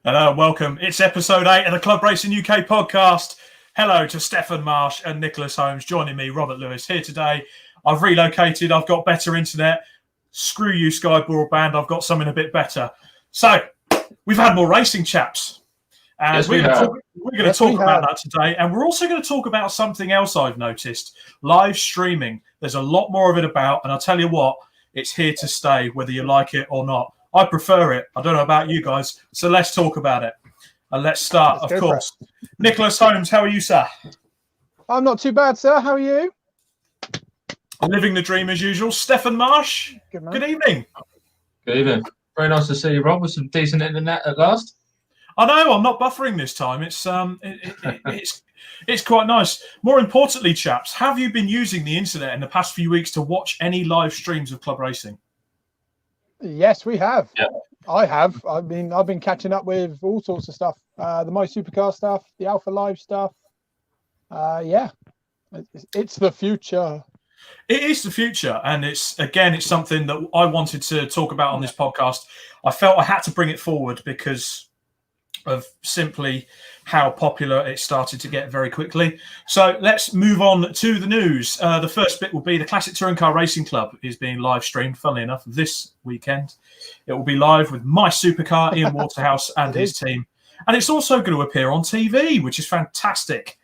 Hello and welcome. It's episode 8 of the Club Racing UK podcast. Hello to Stefan Marsh and Nicholas Holmes joining me, Robert Lewis, here today. I've relocated. I've got better internet. Screw you, Sky Broadband. I've got something a bit better. So, we've had more racing, chaps. And Yes, we're going to talk about that today. And we're also going to talk about something else I've noticed. Live streaming. There's a lot more of it about. And I'll tell you what, it's here to stay, whether you like it or not. I prefer it. I don't know about you guys. So let's talk about it. And let's start, of course. Nicholas Holmes, how are you, sir? I'm not too bad, sir. How are you? Living the dream as usual. Stefan Marsh, good evening. Good evening. Very nice to see you, Rob, with some decent internet at last. I know, I'm not buffering this time. It's quite nice. More importantly, chaps, have you been using the internet in the past few weeks to watch any live streams of club racing? Yes, we have. Yeah. I have. I've been catching up with all sorts of stuff. The MySuper stuff, the Alpha Live stuff. Yeah, it's the future. It is the future, and it's something that I wanted to talk about on this podcast. I felt I had to bring it forward because of simply how popular it started to get very quickly. So let's move on to the news. The first bit will be the Classic Touring Car Racing Club is being live streamed, funnily enough, this weekend. It will be live with MySuper, Ian Waterhouse and his team. And it's also going to appear on TV, which is fantastic.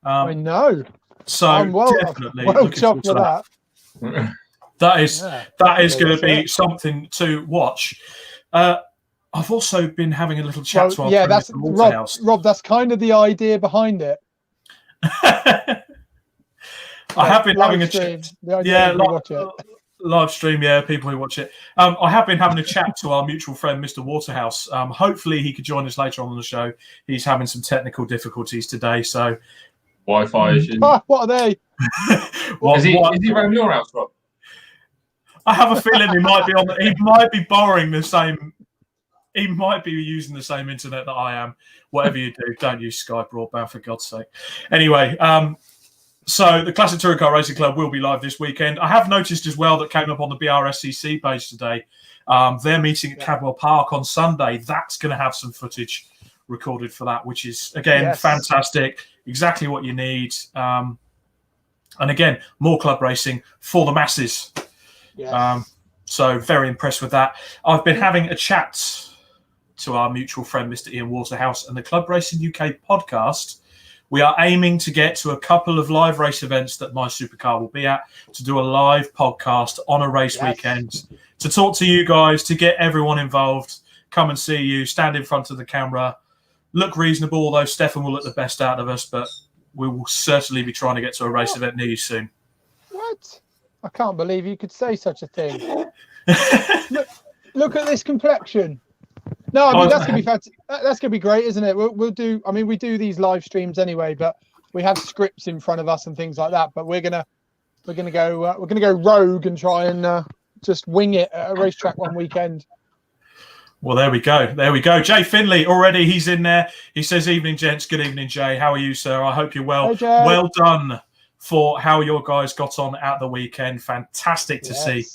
I know. So definitely well chuffed with that. That is going to be something to watch. I've also been having a little chat to our friend that's Mr. Waterhouse. Rob, that's kind of the idea behind it. I have been having a chat. Live stream, people who watch it. I have been having a chat to our mutual friend, Mr. Waterhouse. Hopefully he could join us later on the show. He's having some technical difficulties today, so... Wi-Fi issues. What are they? Is he around your house, Rob? I have a feeling he might be borrowing the same... He might be using the same internet that I am. Whatever you do, don't use Sky Broadband, for God's sake. Anyway, so the Classic Touring Car Racing Club will be live this weekend. I have noticed as well that came up on the BRSCC page today. They're meeting at Cadwell Park on Sunday. That's going to have some footage recorded for that, which is, again, fantastic. Exactly what you need. And again, more club racing for the masses. Yes. So very impressed with that. I've been having a chat to our mutual friend, Mr. Ian Waterhouse, and the Club Racing UK podcast. We are aiming to get to a couple of live race events that MySuper will be at, to do a live podcast on a race weekend, to talk to you guys, to get everyone involved, come and see you, stand in front of the camera, look reasonable, although Stefan will look the best out of us, but we will certainly be trying to get to a race event near you soon. What? I can't believe you could say such a thing. look at this complexion. No, I mean that's gonna be fantastic. That's gonna be great, isn't it? We'll do. I mean, we do these live streams anyway, but we have scripts in front of us and things like that. But we're gonna go rogue and try and just wing it at a racetrack one weekend. Well, there we go. Jay Finley already. He's in there. He says, "Evening, gents. Good evening, Jay. How are you, sir? I hope you're well. Hey, well done for how your guys got on at the weekend. Fantastic to see.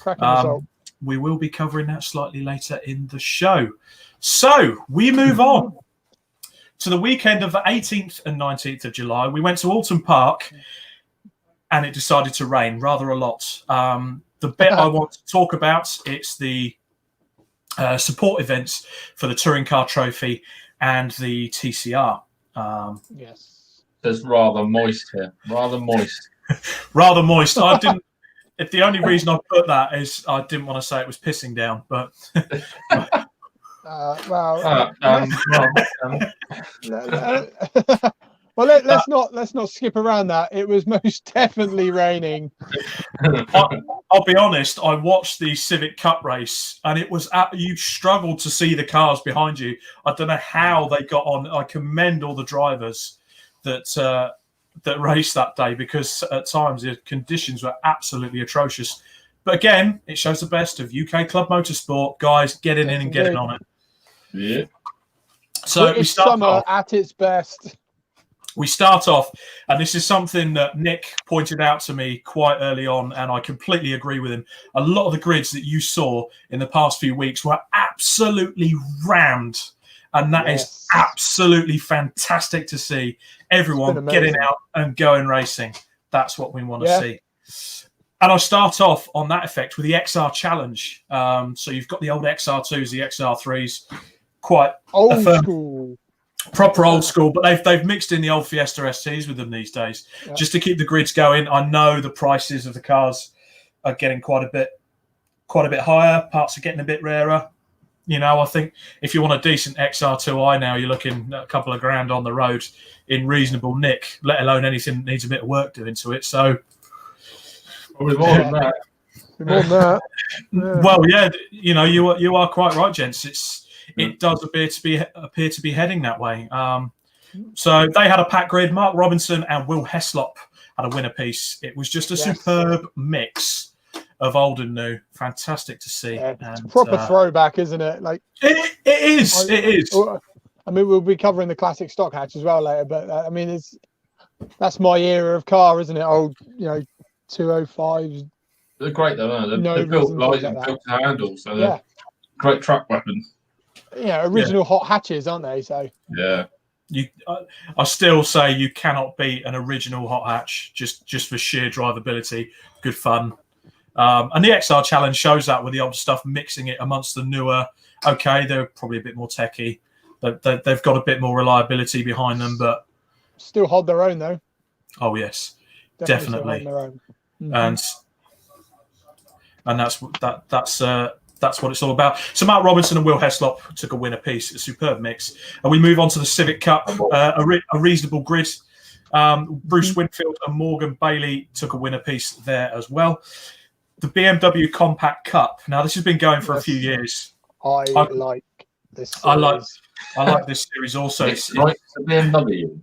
Cracking result. We will be covering that slightly later in the show. So we move on to the weekend of the 18th and 19th of July. We went to Oulton Park and it decided to rain rather a lot. The bit I want to talk about, it's the support events for the Touring Car Trophy and the TCR. Yes. There's rather moist here. Rather moist. Rather moist. I didn't. The only reason I put that is I didn't want to say it was pissing down, but let's not skip around that. It was most definitely raining. I'll be honest. I watched the Civic Cup race, and it was you struggled to see the cars behind you. I don't know how they got on. I commend all the drivers that raced that day, because at times the conditions were absolutely atrocious. But again, it shows the best of UK club motorsport. Guys, getting in and getting on it. Yeah. So it's summer at its best. We start off, and this is something that Nick pointed out to me quite early on, and I completely agree with him. A lot of the grids that you saw in the past few weeks were absolutely rammed. And that is absolutely fantastic to see. Everyone getting out and going racing. That's what we want to see. And I'll start off on that effect with the XR Challenge. So you've got the old XR2s, the XR3s, quite old school. Proper old school, but they've mixed in the old Fiesta STs with them these days, just to keep the grids going. I know the prices of the cars are getting quite a bit higher. Parts are getting a bit rarer. I think if you want a decent XR2i now, you're looking at a couple of grand on the road in reasonable nick, let alone anything that needs a bit of work doing to it. So probably more than that. More than that. Well, you are quite right, gents. It does appear to be heading that way. So they had a pack grid. Mark Robinson and Will Heslop had a winner piece. It was just a superb mix of old and new. Fantastic to see. Yeah, it's a proper throwback, isn't it? Like it is. It is. I mean, we'll be covering the classic stock hatch as well later, but I mean, that's my era of car, isn't it? Old, 205s. They're great though, aren't they? They're built light and built to handle, so they're great truck weapon. Original hot hatches, aren't they? So I still say you cannot beat an original hot hatch just for sheer drivability, good fun. And the XR Challenge shows that with the old stuff, mixing it amongst the newer. Okay, they're probably a bit more techy. They've got a bit more reliability behind them, but still hold their own though. Oh yes, definitely. Their own. And that's what it's all about. So Mark Robinson and Will Heslop took a winner piece, a superb mix. And we move on to the Civic Cup, a reasonable grid. Bruce Winfield and Morgan Bailey took a winner piece there as well. The BMW Compact Cup. Now this has been going for a few years. I like this series. I like this series also. It's like a BMW.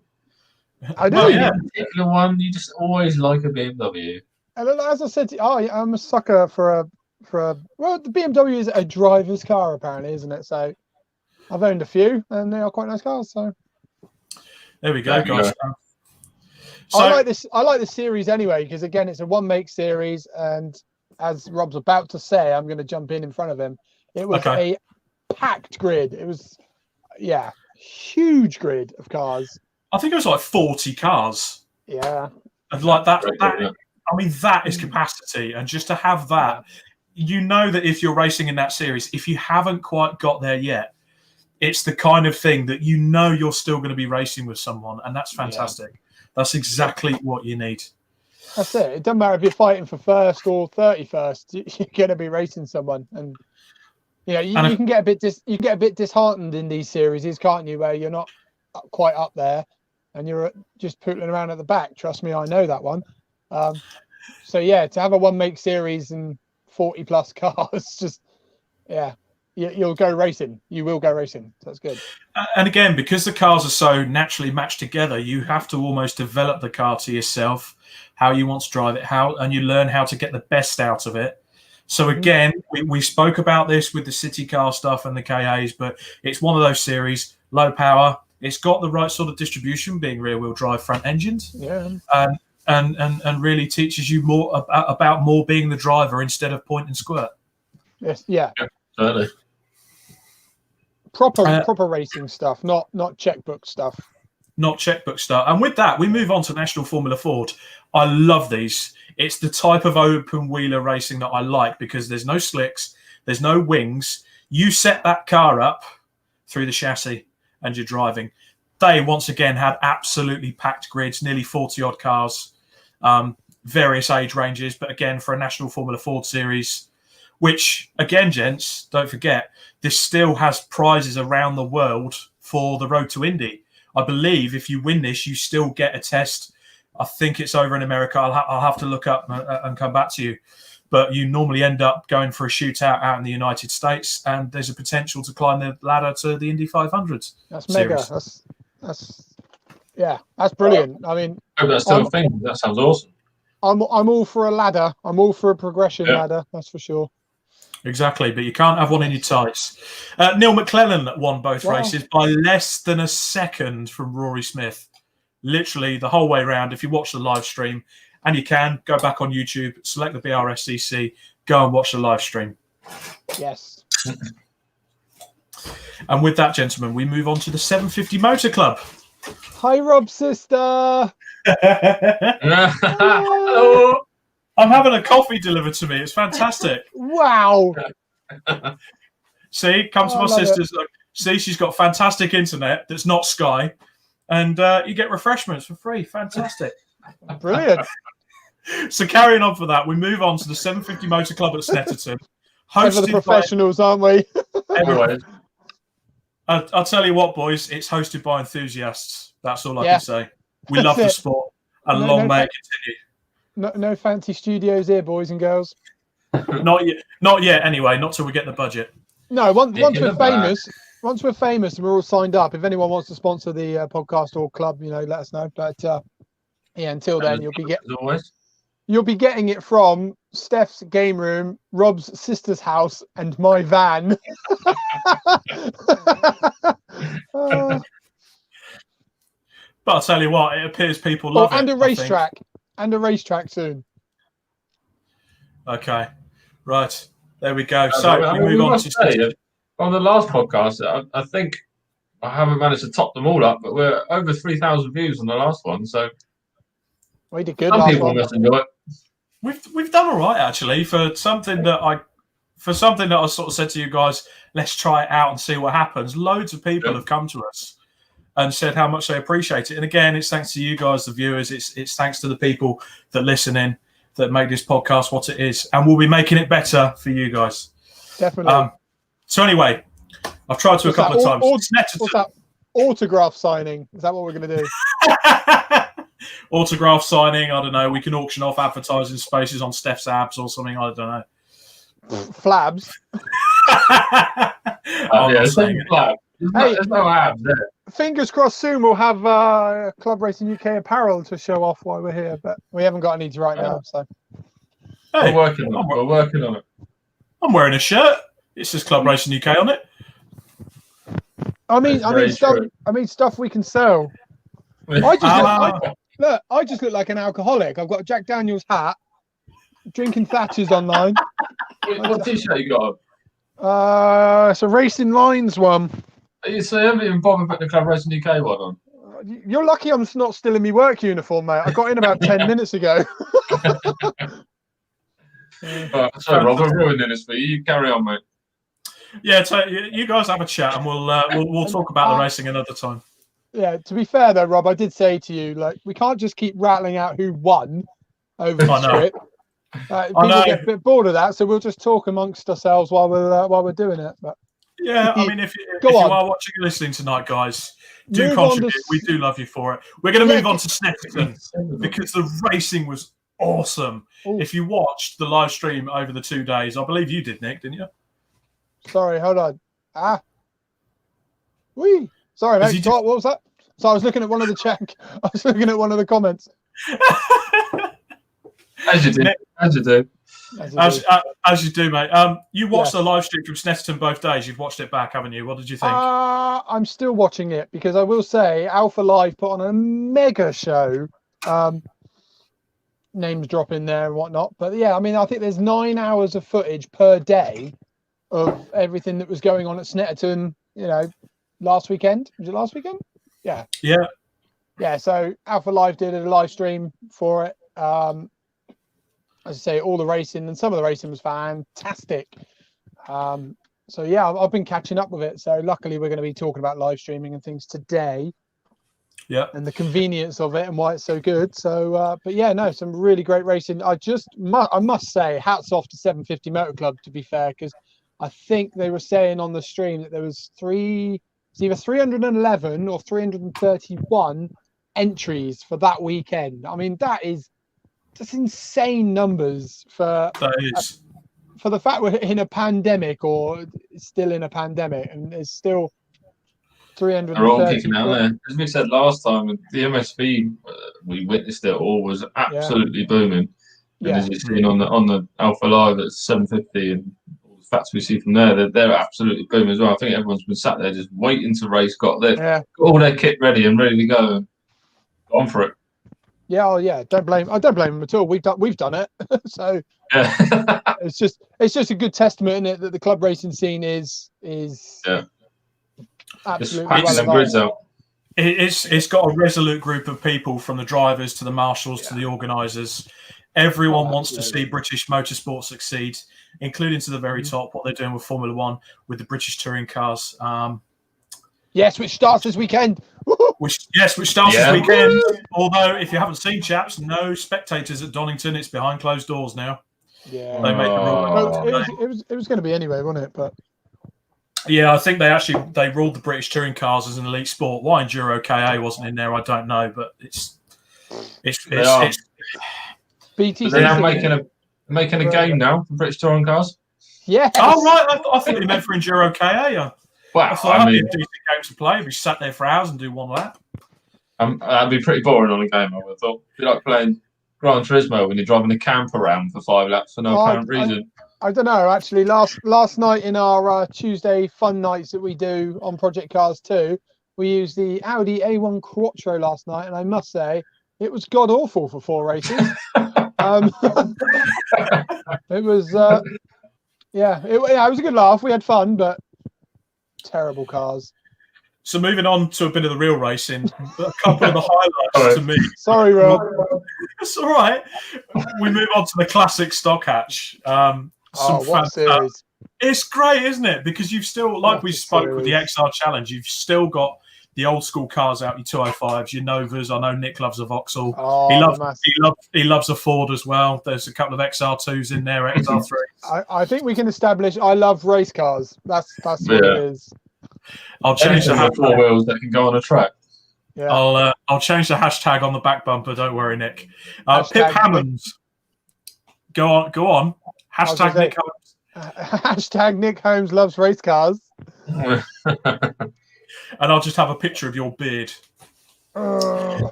I know. A particular one, you just always like a BMW. And as I said, I'm a sucker for a. Well, the BMW is a driver's car, apparently, isn't it? So I've owned a few, and they are quite nice cars. So there we go, guys. So, I like this series anyway because again, it's a one-make series, and as Rob's about to say, I'm going to jump in front of him. It was a packed grid. It was, huge grid of cars. I think it was like 40 cars. Yeah, and like that. I mean, that is capacity, and just to have that. That if you're racing in that series, if you haven't quite got there yet, it's the kind of thing that you're still going to be racing with someone, and that's fantastic. Yeah. That's exactly what you need. That's it. It doesn't matter if you're fighting for first or 31st. You're going to be racing someone, and you can get a bit disheartened in these series, can't you? Where you're not quite up there, and you're just pootling around at the back. Trust me, I know that one. To have a one-make series and 40 plus cars, you'll go racing. You will go racing. So that's good. And again, because the cars are so naturally matched together, you have to almost develop the car to yourself, how you want to drive it, and you learn how to get the best out of it. So again, we spoke about this with the city car stuff and the KAs, but it's one of those series, low power. It's got the right sort of distribution, being rear-wheel drive front engines. Yeah. And really teaches you more about more being the driver instead of point and squirt. Yes, yeah. Totally. Proper racing stuff, not checkbook stuff. Not checkbook stuff. And with that, we move on to National Formula Ford. I love these. It's the type of open wheeler racing that I like because there's no slicks, there's no wings. You set that car up through the chassis and you're driving. They once again had absolutely packed grids, nearly 40-odd cars. Various age ranges, but again, for a National Formula Ford series, which, again, gents, don't forget, this still has prizes around the world for the Road to Indy. I believe if you win this, you still get a test. I think it's over in America. I'll have to look up and come back to you. But you normally end up going for a shootout out in the United States, and there's a potential to climb the ladder to the Indy 500s. That's mega. That's brilliant. I mean, hope that's still a thing. That sounds awesome. I'm all for a ladder. I'm all for a progression ladder. That's for sure. Exactly, but you can't have one in your tights. Neil McClellan won both races by less than a second from Rory Smith. Literally the whole way around. If you watch the live stream, and you can, go back on YouTube, select the BRSCC, go and watch the live stream. Yes. And with that, gentlemen, we move on to the 750 Motor Club. Hi, Rob's sister. Hello. I'm having a coffee delivered to me. It's fantastic. Wow. See, come to my sister's. Look, see, she's got fantastic internet that's not Sky. And you get refreshments for free. Fantastic. Brilliant. So carrying on for that, we move on to the 750 Motor Club at Snetterton. Ever the professionals, aren't we? Everyone. I'll tell you what, boys, it's hosted by enthusiasts. That's all I can say. We love the sport. And long may it continue. No fancy studios here, boys and girls. Not yet anyway, not till we get the budget. No, once we're famous, and we're all signed up, if anyone wants to sponsor the podcast or club, let us know. But until then, you'll be getting it from Steph's game room, Rob's sister's house, and my van. But I'll tell you what, it appears people love it. And a racetrack. And a racetrack soon. Okay. Right. There we go. So we move on to... On the last podcast, I think I haven't managed to top them all up, but we're over 3,000 views on the last one. So we did good. Some people must enjoy it. We've done all right, actually, for something that I sort of said to you guys, let's try it out and see what happens. Loads of people have come to us and said how much they appreciate it. And again, it's thanks to you guys, the viewers. It's thanks to the people that listen in, that make this podcast what it is. And we'll be making it better for you guys. Definitely. So anyway, I've tried to a couple of times. What's that? Autograph signing. Is that what we're going to do? Autograph signing. I don't know. We can auction off advertising spaces on Steph's abs or something. I don't know. Flabs. There's no abs there. Fingers crossed soon we'll have Club Racing UK apparel to show off while we're here, but we haven't got any right now. So we're working on it. I'm wearing a shirt. It says Club Racing UK on it. I mean stuff we can sell. I just look like an alcoholic. I've got a Jack Daniel's hat, drinking Thatcher's online. What t-shirt you got? It's a Racing Lines one. So you haven't even bothered putting the Club Racing UK one on? You're lucky I'm not still in my work uniform, mate. I got in about 10 minutes ago. Sorry, Rob, I'm ruining this for you. You carry on, mate. Yeah, so you guys have a chat, and we'll talk about the racing another time. Yeah, to be fair though, Rob, I did say to you, we can't just keep rattling out who won over the script. People get a bit bored of that, so we'll just talk amongst ourselves while we're doing it. But yeah, I mean, if you are watching and listening tonight, guys, do contribute. We do love you for it. We're going to move on to Snetterton because the racing was awesome. Ooh. If you watched the live stream over the 2 days, I believe you did, Nick, didn't you? Sorry, hold on. Sorry, mate. What was that? So I was looking at one of the I was looking at one of the comments. As you do. As you do, mate. You watched the live stream from Snetterton both days. You've watched it back, haven't you? What did you think? I'm still watching it because I will say Alpha Live put on a mega show. Names drop in there and whatnot. But yeah, I mean, I think there's 9 hours of footage per day of everything that was going on at Snetterton, last weekend. Was it last weekend? Yeah. Yeah. Yeah, so Alpha Live did a live stream for it. As I say, all the racing, and some of the racing was fantastic. So yeah, I've been catching up with it. So luckily we're going to be talking about live streaming and things today. Yeah. And the convenience of it and why it's so good. So, but yeah, no, some really great racing. I must say, hats off to 750 Motor Club, to be fair, because I think they were saying on the stream that there was either 311 or 331 entries for that weekend. I mean, that's insane numbers for the fact we're in a pandemic or still in a pandemic, and there's still 330. They're all kicking out there. As we said last time, the MSV, we witnessed it all, was absolutely booming. And as you've seen on the Alpha Live at 750 and all the facts we see from there, they're absolutely booming as well. I think everyone's been sat there just waiting to race, got all their kit ready and ready to go. On for it. Yeah, I don't blame them at all. We've done it. So it's just a good testament, isn't it, that the club racing scene is Absolutely. Just packing them grids out. It's got a resolute group of people, from the drivers to the marshals to the organisers. Everyone wants to see British motorsport succeed, including to the very top, what they're doing with Formula One, with the British touring cars. Yes, which starts this weekend. Which starts this weekend. Although, if you haven't seen, chaps, no spectators at Donington. It's behind closed doors now. Yeah, they made the rule. It was going to be anyway, wasn't it? But yeah, I think they ruled the British touring cars as an elite sport. Why Enduro KA wasn't in there, I don't know, but it's BTC. They're now making a game now for British touring cars. Yeah. Oh right, I thought you meant for Enduro KA. Well, I thought that'd be a decent game to play if you sat there for hours and do one lap. That'd be pretty boring on a game, I would have thought. It'd be like playing Gran Turismo when you're driving a camper around for 5 laps for no apparent reason. I don't know. Actually, last night in our Tuesday fun nights that we do on Project Cars 2, we used the Audi A1 Quattro last night, and I must say it was god awful for 4 races. It was, it was a good laugh. We had fun, but terrible cars. So moving on to a bit of the real racing, a couple of the highlights to me. Sorry, Rob. It's all right. We move on to the classic stock hatch. What series? It's great, isn't it? Because you've still, like we spoke with the XR Challenge, you've still got the old school cars out, your 205s, your Novas. I know Nick loves a Vauxhall. He loves a Ford as well. There's a couple of XR2s in there, XR3s. I think we can establish I love race cars. That's what it is. I'll change the 4 wheels that can go on a track. Yeah. I'll change the hashtag on the back bumper. Don't worry, Nick. Pip Hammonds. Go on. Hashtag Nick Holmes. Hashtag Nick Holmes loves race cars. And I'll just have a picture of your beard.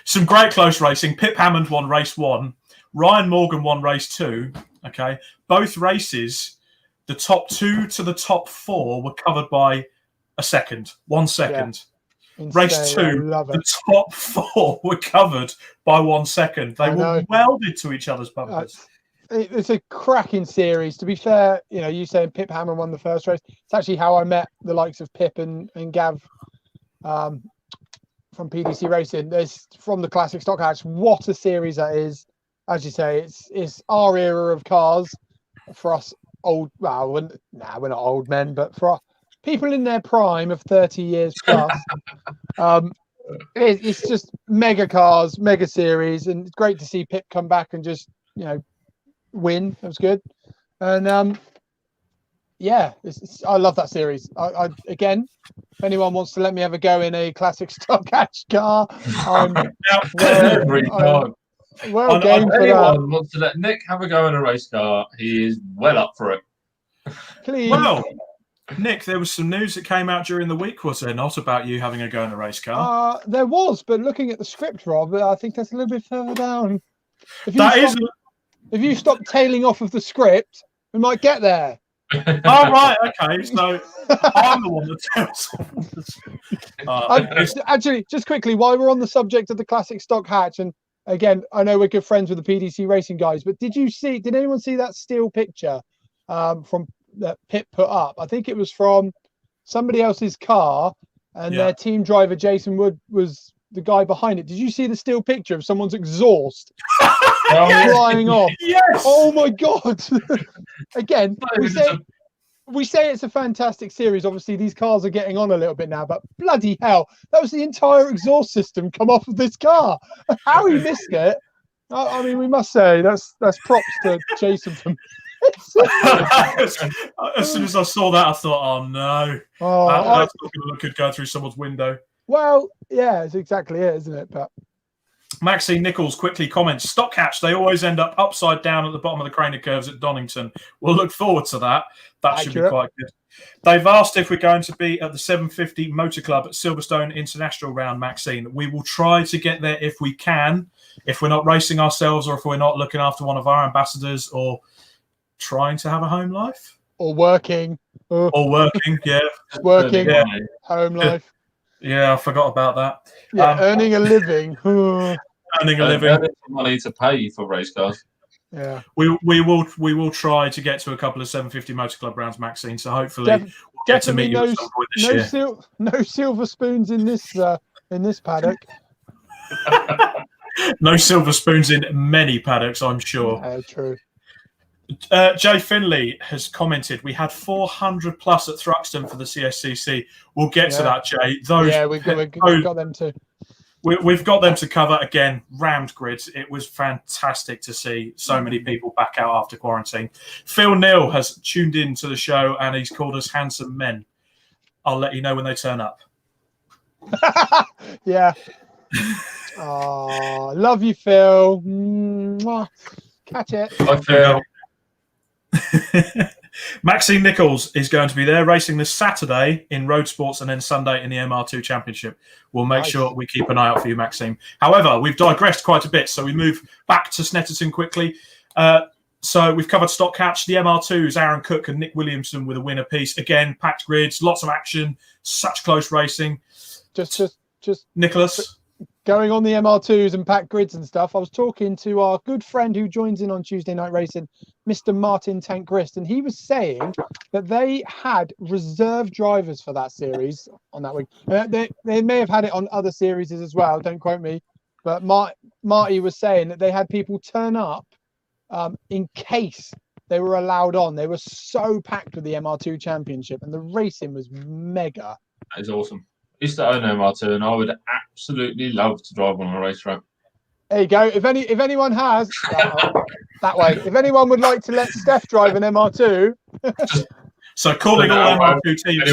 Some great close racing. Pip Hammond won race 1. Ryan Morgan won race 2. Okay. Both races, the top 2 to the top 4 were covered by 1 second. Yeah. Race 2, the top 4 were covered by 1 second. They were welded to each other's bumpers. It's a cracking series. To be fair, you saying Pip Hammond won the first race. It's actually how I met the likes of Pip and Gav from PDC Racing. There's from the classic stock hatch. What a series that is! As you say, it's our era of cars for us old. Well, we're not old men, but for people in their prime of 30 years plus. It's just mega cars, mega series, and it's great to see Pip come back and just win. That was good. And I love that series. I again, if anyone wants to let me have a go in a classic stock hatch car, I'm well game for anyone wants to let Nick have a go in a race car, he is well up for it. Please. Well, Nick, there was some news that came out during the week, was there not, about you having a go in a race car? There was, but looking at the script, Rob, I think that's a little bit further down. If you stop tailing off of the script, we might get there. Oh, right, okay. So I'm the one that tells. Actually, just quickly, while we're on the subject of the classic stock hatch, and again, I know we're good friends with the PDC Racing guys, but did anyone see that still picture from that Pip put up? I think it was from somebody else's car, and their team driver, Jason Wood, was the guy behind it. Did you see the still picture of someone's exhaust flying off? Yes. Oh my god! Again, we say it's a fantastic series. Obviously, these cars are getting on a little bit now, but bloody hell, that was the entire exhaust system come off of this car. How he missed it? I mean, we must say that's props to Jason from. As soon as I saw that, I thought, "Oh no, that's not going to look good going through someone's window." Well, yeah, it's exactly it, isn't it? But Maxine Nichols quickly comments, stock hatch, they always end up upside down at the bottom of the craner curves at Donington. We'll look forward to that. That should be quite good. They've asked if we're going to be at the 750 Motor Club at Silverstone International Round, Maxine. We will try to get there if we can, if we're not racing ourselves or if we're not looking after one of our ambassadors or trying to have a home life. Or working. Or working, yeah. Working, home life. Yeah, I forgot about that. Yeah, earning a living. Earning a living. Earning money to pay for race cars. Yeah. We will try to get to a couple of 750 Motor Club rounds, Maxine. So hopefully we'll get to meet you at some point this year. No silver spoons in this paddock. No silver spoons in many paddocks, I'm sure. True. Jay Finley has commented, we had 400 plus at Thruxton for the CSCC. We'll get to that, Jay. We've got them too. We've got them to cover. Again, rammed grids. It was fantastic to see so many people back out after quarantine. Phil Neal has tuned in to the show and he's called us handsome men. I'll let you know when they turn up. Yeah. Oh, love you, Phil. Mwah. Catch it. Bye, Phil. Maxine Nichols is going to be there racing this Saturday in Road Sports and then Sunday in the MR2 Championship. We'll make sure we keep an eye out for you, Maxine. However, we've digressed quite a bit, so we move back to Snetterton quickly. So we've covered Stock Catch, the MR2s, Aaron Cook and Nick Williamson with a win apiece. Again, packed grids, lots of action, such close racing. Just Nicholas. Going on the MR2s and packed grids and stuff, I was talking to our good friend who joins in on Tuesday Night Racing, Mr. Martin Tankgrist, and he was saying that they had reserve drivers for that series on that week. They may have had it on other series as well, don't quote me, but Marty was saying that they had people turn up in case they were allowed on. They were so packed with the MR2 Championship, and the racing was mega. That is awesome. I used to own MR2 and I would absolutely love to drive on a racetrack. There you go. If anyone has that way, if anyone would like to let Steph drive an MR2. So calling all MR2 teams,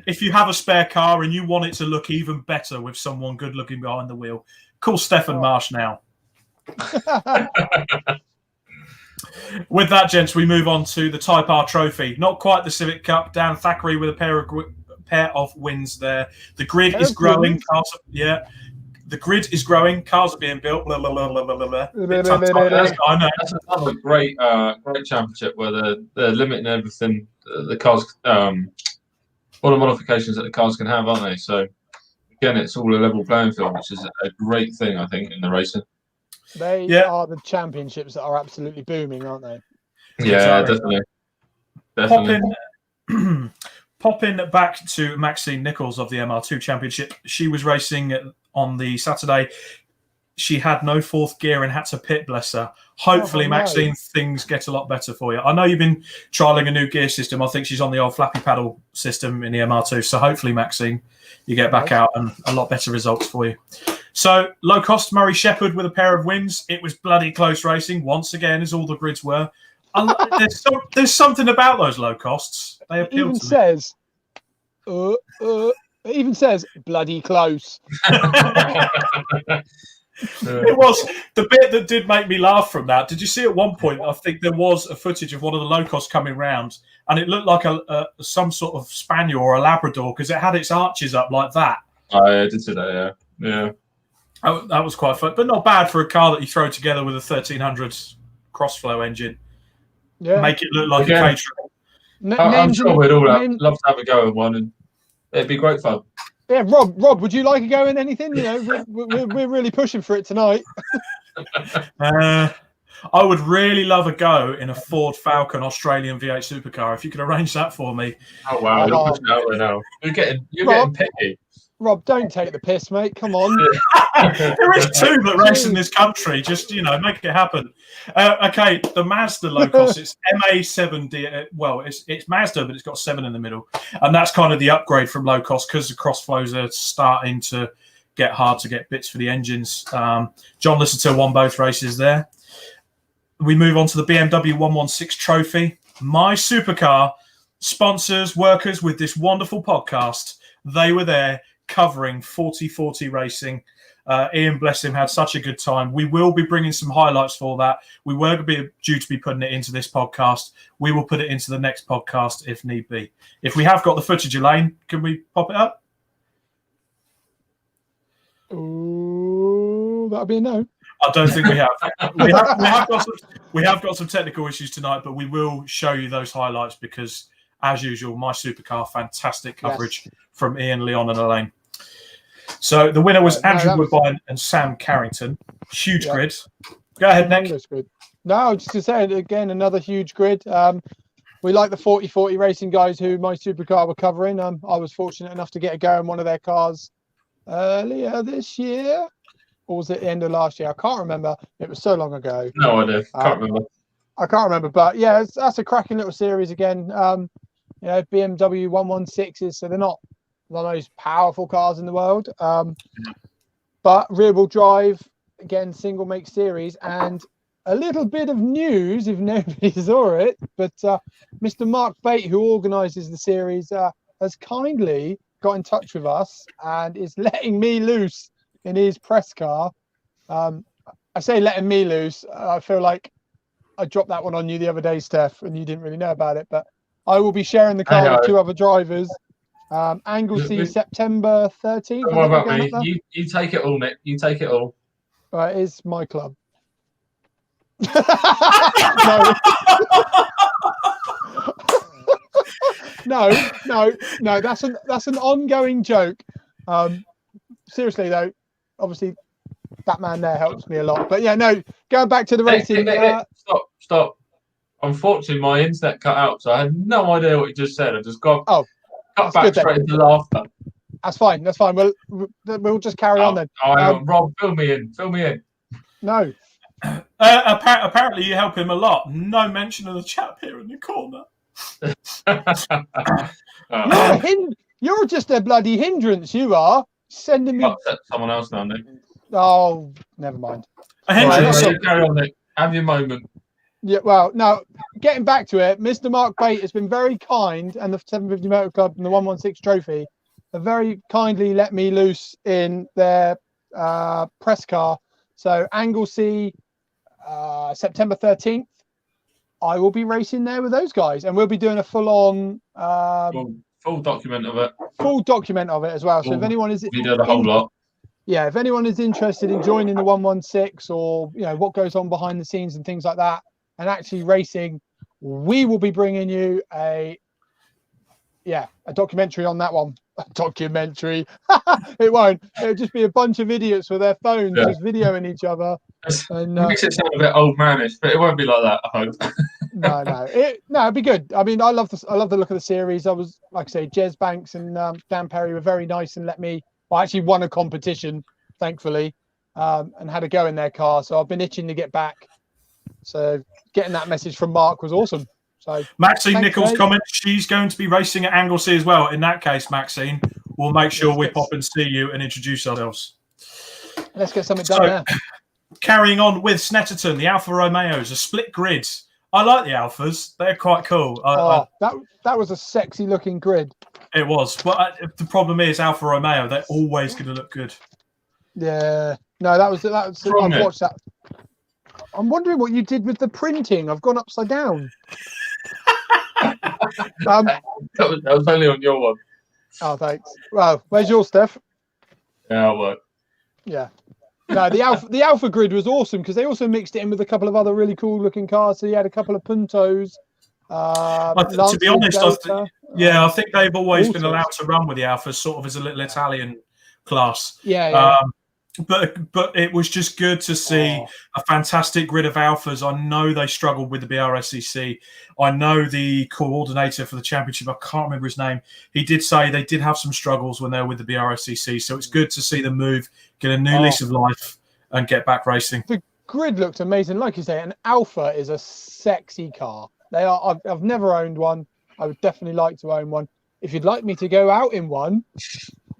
if you have a spare car and you want it to look even better with someone good looking behind the wheel, call Stefan Marsh now. With that, gents, we move on to the Type R Trophy. Not quite the Civic Cup. Dan Thackeray with a pair of wins there. The grid is growing. The grid is growing. Cars are being built. Blah, blah, blah, blah, blah, blah. I know. That's another great championship where they're limiting everything. The cars, all the modifications that the cars can have, aren't they? So again, it's all a level playing field, which is a great thing, I think, in the racing. They are the championships that are absolutely booming, aren't they? Yeah, definitely. Popping back to Maxine Nichols of the MR2 Championship. She was racing on the Saturday. She had no fourth gear and had to pit, bless her. Hopefully, Maxine, things get a lot better for you. I know you've been trialling a new gear system. I think she's on the old flappy paddle system in the MR2. So hopefully, Maxine, you get back out and a lot better results for you. So low cost, Murray Shepherd with a pair of wins. It was bloody close racing once again, as all the grids were. There's something about those low costs. They appeal to me. It even says bloody close. It was the bit that did make me laugh from that. Did you see at one point? I think there was a footage of one of the low costs coming round, and it looked like some sort of spaniel or a Labrador because it had its arches up like that. I did see that. Yeah. That was quite fun, but not bad for a car that you throw together with a 1300 crossflow engine. Yeah, make it look like a caterer. I'm sure we'd all love to have a go at one, and it'd be great fun. Yeah, Rob, would you like a go in anything? You know, we're really pushing for it tonight. I would really love a go in a Ford Falcon Australian V8 supercar. If you could arrange that for me. Oh wow! You're getting picky. Rob, don't take the piss, mate. Come on. There is two that race in this country. Just, make it happen. Okay, the Mazda low cost, it's MA7D. Well, it's Mazda, but it's got 7 in the middle. And that's kind of the upgrade from low cost because the crossflows are starting to get hard to get bits for the engines. John Lisseter won both races there. We move on to the BMW 116 Trophy. My Supercar sponsors workers with this wonderful podcast. They were there covering 40/40 racing. Ian, bless him, had such a good time. We will be bringing some highlights for that. We were due to be putting it into this podcast. We will put it into the next podcast if need be. If we have got the footage, Elaine, can we pop it up? Ooh, that'll be a no. I don't think we have. We have got some technical issues tonight, but we will show you those highlights because, as usual, My Supercar, fantastic coverage from Ian, Leon, and Elaine. So the winner was Andrew Woodbine and Sam Carrington. Huge grid. Go ahead, Nick. No, I was just going to say, again, another huge grid. we like the 40/40 racing guys who my supercar were covering. I was fortunate enough to get a go in one of their cars earlier this year, or was it the end of last year? I can't remember. It was so long ago. No idea. Can't remember. I can't remember, but yeah, that's a cracking little series again. BMW 116s, so they're not the most powerful cars in the world, but rear-wheel drive, again, single make series. And a little bit of news, if nobody saw it, but Mr. Mark Bate, who organises the series, has kindly got in touch with us and is letting me loose in his press car. I say letting me loose. I feel like I dropped that one on you the other day, Steph, and you didn't really know about it, but I will be sharing the car with 2 other drivers. Anglesey, September 13th. What about me? You take it all, Nick. You take it all. Right, it's my club. No. That's an ongoing joke. Seriously though, obviously that man there helps me a lot. But yeah, no. Going back to the racing. Stop. Unfortunately, my internet cut out, so I had no idea what you just said. I just got cut back straight into laughter. That's fine. We'll just carry on then. Rob, fill me in. No. Apparently, you help him a lot. No mention of the chap here in the corner. You're just a bloody hindrance. You are sending me. Upset someone else now, Nick. Oh, never mind. Carry on, Nick. Have your moment. Yeah, well, now getting back to it, Mr. Mark Bate has been very kind, and the 750 Motor Club and the 116 Trophy have very kindly let me loose in their press car. So Anglesey, September 13th, I will be racing there with those guys, and we'll be doing a full-on full document of it. Full document of it as well. So if anyone is, we did a whole lot. Yeah, if anyone is interested in joining the 116, or what goes on behind the scenes and things like that, and actually racing, we will be bringing you a documentary on that one. A documentary. It won't. It'll just be a bunch of idiots with their phones just videoing each other. And, it makes it sound a bit old manish, but it won't be like that, I hope. No. It'd be good. I mean, I love the look of the series. I was, like I say, Jez Banks and Dan Perry were very nice and let me. I actually won a competition, thankfully, and had a go in their car. So I've been itching to get back. So getting that message from Mark was awesome. So Maxine Nichols comments she's going to be racing at Anglesey as well. In that case, Maxine, we'll make sure we pop and see you and introduce ourselves. Let's get something done there. Carrying on with Snetterton, the Alfa Romeos, a split grid. I like the Alfas; they're quite cool. That was a sexy looking grid. It was, but the problem is Alfa Romeo; they're always going to look good. Yeah, no, that was. I've watched that. I'm wondering what you did with the printing. I've gone upside down. That was only on your one. Oh, thanks. Well, where's yours, Steph? Yeah, I'll work. Yeah. No, the Alpha grid was awesome because they also mixed it in with a couple of other really cool looking cars. So you had a couple of Puntos. To be honest, I think they've always been allowed to run with the Alphas, sort of as a little Italian class. Yeah. But it was just good to see a fantastic grid of Alphas. I know they struggled with the BRSCC. I know the coordinator for the championship, I can't remember his name. He did say they did have some struggles when they were with the BRSCC. So it's good to see them move, get a new lease of life, and get back racing. The grid looked amazing. Like you say, an Alpha is a sexy car. They are. I've never owned one. I would definitely like to own one. If you'd like me to go out in one,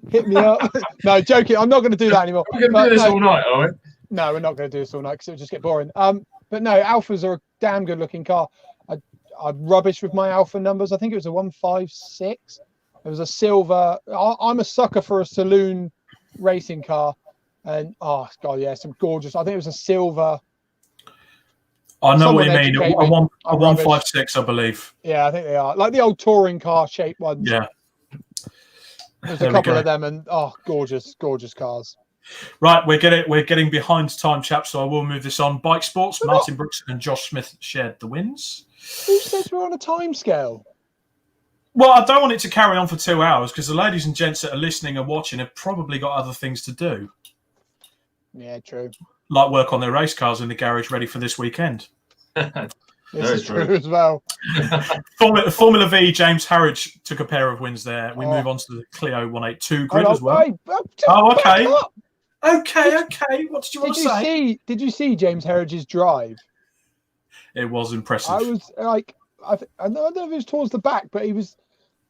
hit me up. No, joking. I'm not going to do that anymore. We're going to do this all night, are we? No, we're not going to do this all night because it'll just get boring. But no, Alphas are a damn good looking car. I'm rubbish with my Alpha numbers. I think it was a 156. It was a silver. I'm a sucker for a saloon racing car. And, some gorgeous. I think it was a silver. I know what you mean. A 156, I believe. Yeah, I think they are. Like the old touring car shaped ones. Yeah. There's a couple of them, and gorgeous cars. Right, we're getting behind time, chaps. So I will move this on. Bike sports. Martin Brooks and Josh Smith shared the wins. Who says we're on a time scale? Well, I don't want it to carry on for 2 hours because the ladies and gents that are listening and watching have probably got other things to do. Yeah, true. Like work on their race cars in the garage ready for this weekend. This is true as well. Formula V, James Harridge took a pair of wins there. We move on to the Clio 182 grid as well. Okay. Okay. What did you want to say? Did you see James Harridge's drive? It was impressive. I was like, I don't know if it was towards the back, but he was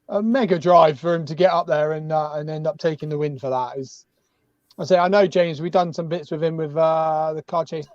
a mega drive for him to get up there and end up taking the win for that. I know James. We've done some bits with him with the car chase.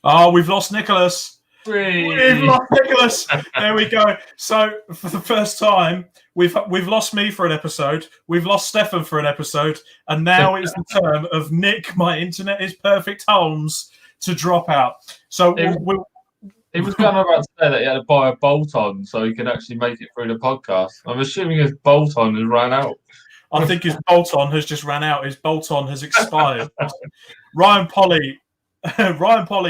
Oh, we've lost Nicholas. We've lost Nicholas. There we go. So for the first time, we've lost me for an episode. We've lost Stefan for an episode, and now it's the turn of Nick. My internet is perfect. Holmes to drop out. So he was kind of about to say that he had to buy a bolt-on so he could actually make it through the podcast. I'm assuming his bolt-on has ran out. I think his bolt-on has just ran out. His bolt-on has expired. Ryan Polly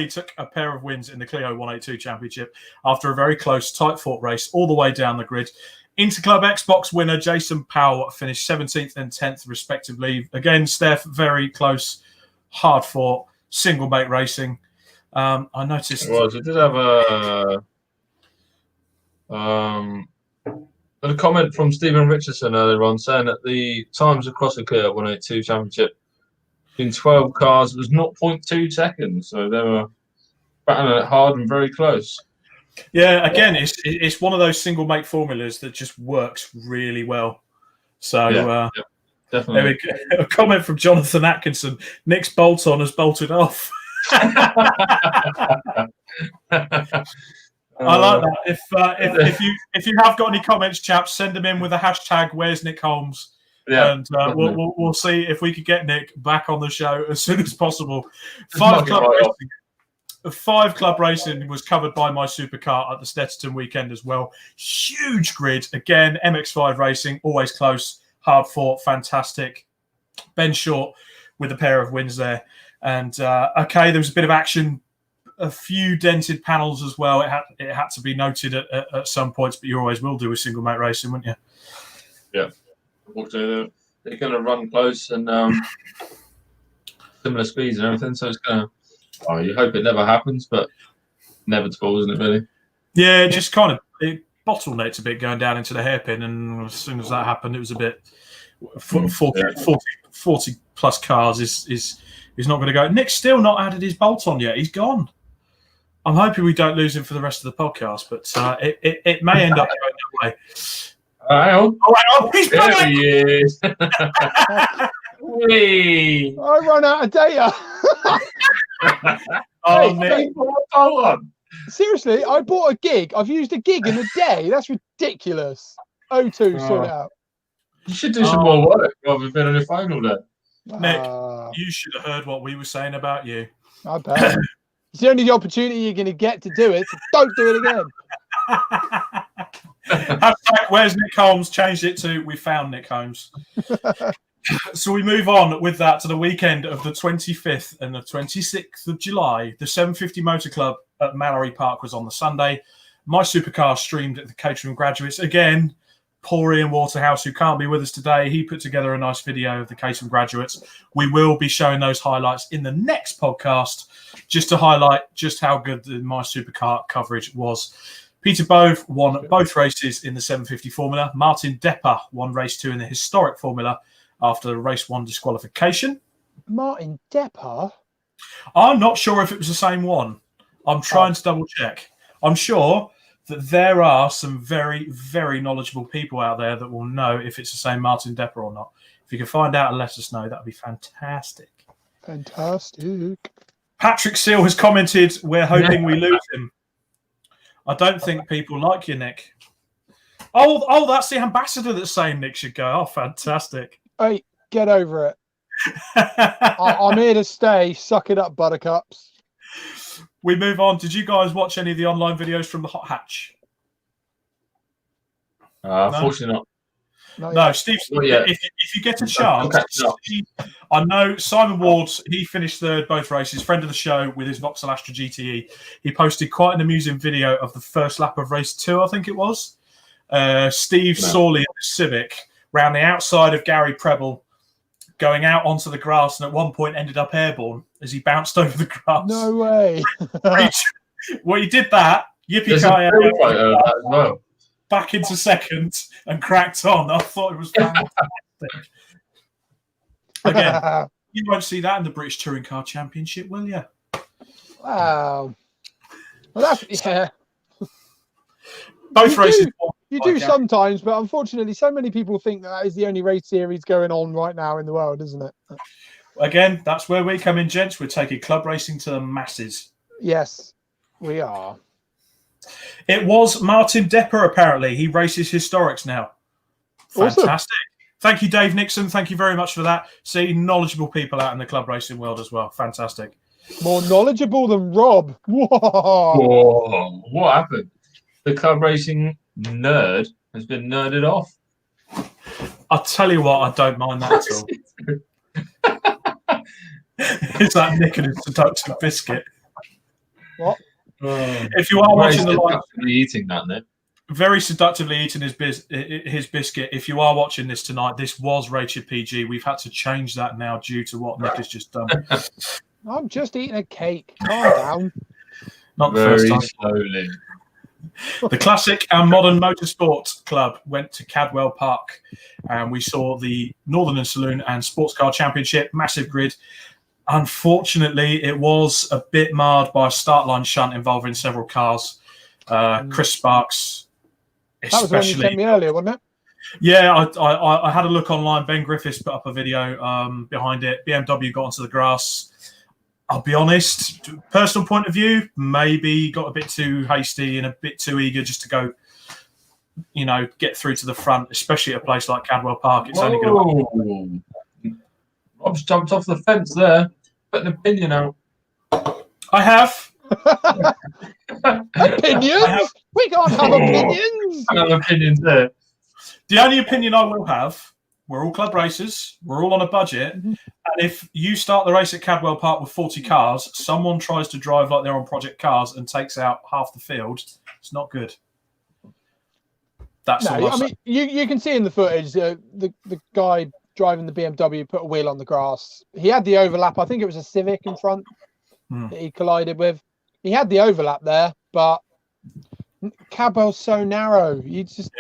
took a pair of wins in the Clio 182 Championship after a very close, tight-fought race all the way down the grid. Interclub Xbox winner Jason Powell finished 17th and 10th, respectively. Again, Steph, very close, hard-fought, single-mate racing. I noticed... It did have a comment from Stephen Richardson earlier on saying that the times across the Clio 182 Championship in 12 cars was 0.2 seconds, so they were battling it hard and very close. Yeah, again, it's one of those single mate formulas that just works really well. So definitely. There we go. A comment from Jonathan Atkinson: Nick's bolt-on has bolted off. I like that. If you have got any comments, chaps, send them in with the hashtag Where's Nick Holmes. Yeah, and we'll see if we could get Nick back on the show as soon as possible. Five Club Racing was covered by MySuper at the Snetterton weekend as well. Huge grid. Again, MX5 Racing, always close, hard fought, fantastic. Ben Short with a pair of wins there. And, there was a bit of action, a few dented panels as well. It had to be noted at some points, but you always will do with single mate racing, wouldn't you? Yeah. They're going to run close and similar speeds and everything. So it's going to... Oh, you hope it never happens, but inevitable, isn't it, really? Yeah, it just kind of bottlenecked a bit going down into the hairpin, and as soon as that happened, it was a bit 40 plus cars is not going to go. Nick's still not added his bolt on yet. He's gone. I'm hoping we don't lose him for the rest of the podcast, but it may end up going that way. Hang on. He's there he is. I run out of data. Nick. Seriously, I bought a gig. I've used a gig in a day. That's ridiculous. O2, sort it out. You should do some more work rather than being on your phone all day. Nick, you should have heard what we were saying about you. I bet. It's the only opportunity you're going to get to do it, so don't do it again. Hashtag Where's Nick Holmes? Changed it to We Found Nick Holmes. So we move on with that to the weekend of the 25th and the 26th of July. The 750 Motor Club at Mallory Park was on the Sunday. MySuper streamed at the Catering Graduates. Again, poor Ian Waterhouse, who can't be with us today, he put together a nice video of the Catering Graduates. We will be showing those highlights in the next podcast, just to highlight just how good the MySuper coverage was. Peter Bove won both races in the 750 Formula. Martin Depper won race 2 in the historic Formula after the race 1 disqualification. Martin Depper? I'm not sure if it was the same one. I'm trying to double check. I'm sure that there are some very, very knowledgeable people out there that will know if it's the same Martin Depper or not. If you can find out and let us know, that would be fantastic. Fantastic. Patrick Seal has commented, we're hoping we lose him. I don't think people like you, Nick. Oh, that's the ambassador that's saying Nick should go. Oh, fantastic. Hey, get over it. I'm here to stay. Suck it up, buttercups. We move on. Did you guys watch any of the online videos from the Hot Hatch? Unfortunately not. No, Steve, if you get a chance, I know Simon Ward, he finished third both races, friend of the show with his Vauxhall Astra GTE. He posted quite an amusing video of the first lap of race 2, I think it was. Steve Sawley in the Civic round the outside of Gary Preble, going out onto the grass, and at one point ended up airborne. as he bounced over the grass. No way. Well, he did that. There's a Yippee-ki-yay! still photo of that as well. Back into second and cracked on. I thought it was fantastic. Again, you won't see that in the British Touring Car Championship, will you? Wow. Well, that's Both races. You do sometimes, but unfortunately, so many people think that is the only race series going on right now in the world, isn't it? Again, that's where we come in, gents. We're taking club racing to the masses. Yes, we are. It was Martin Depper, apparently. He races historics now. Fantastic. Awesome. Thank you, Dave Nixon. Thank you very much for that. See, knowledgeable people out in the club racing world as well. Fantastic. More knowledgeable than Rob. Whoa. Whoa. What happened? The club racing nerd has been nerded off. I'll tell you what, I don't mind that at all. It's that Nick and his seductive biscuit. What? If you are watching the live, eating that, Nick. Very seductively eating his biscuit. If you are watching this tonight, this was rated PG. We've had to change that now due to what Nick has just done. I'm just eating a cake. Calm down. Not the Very first time. slowly. The Classic and Modern Motorsport Club went to Cadwell Park, and we saw the Northern Saloon and Sports Car Championship, massive grid. Unfortunately, it was a bit marred by a start line shunt involving several cars. Chris Sparks, especially. That was the one you sent me earlier, wasn't it? Yeah, I had a look online. Ben Griffiths put up a video behind it. BMW got onto the grass. I'll be honest, personal point of view, maybe got a bit too hasty and a bit too eager just to go, get through to the front, especially at a place like Cadwell Park. It's only going to. Rob's jumped off the fence there. Put an opinion out. I have. Opinions? We can't have opinions. I have opinions there. The only opinion I will have, we're all club racers, we're all on a budget, and if you start the race at Cadwell Park with 40 cars, someone tries to drive like they're on Project Cars and takes out half the field, it's not good. That's all I mean, you can see in the footage, the guy driving the BMW put a wheel on the grass. He had the overlap. I think it was a Civic in front that he collided with. He had the overlap there, but Cadwell's so narrow. You just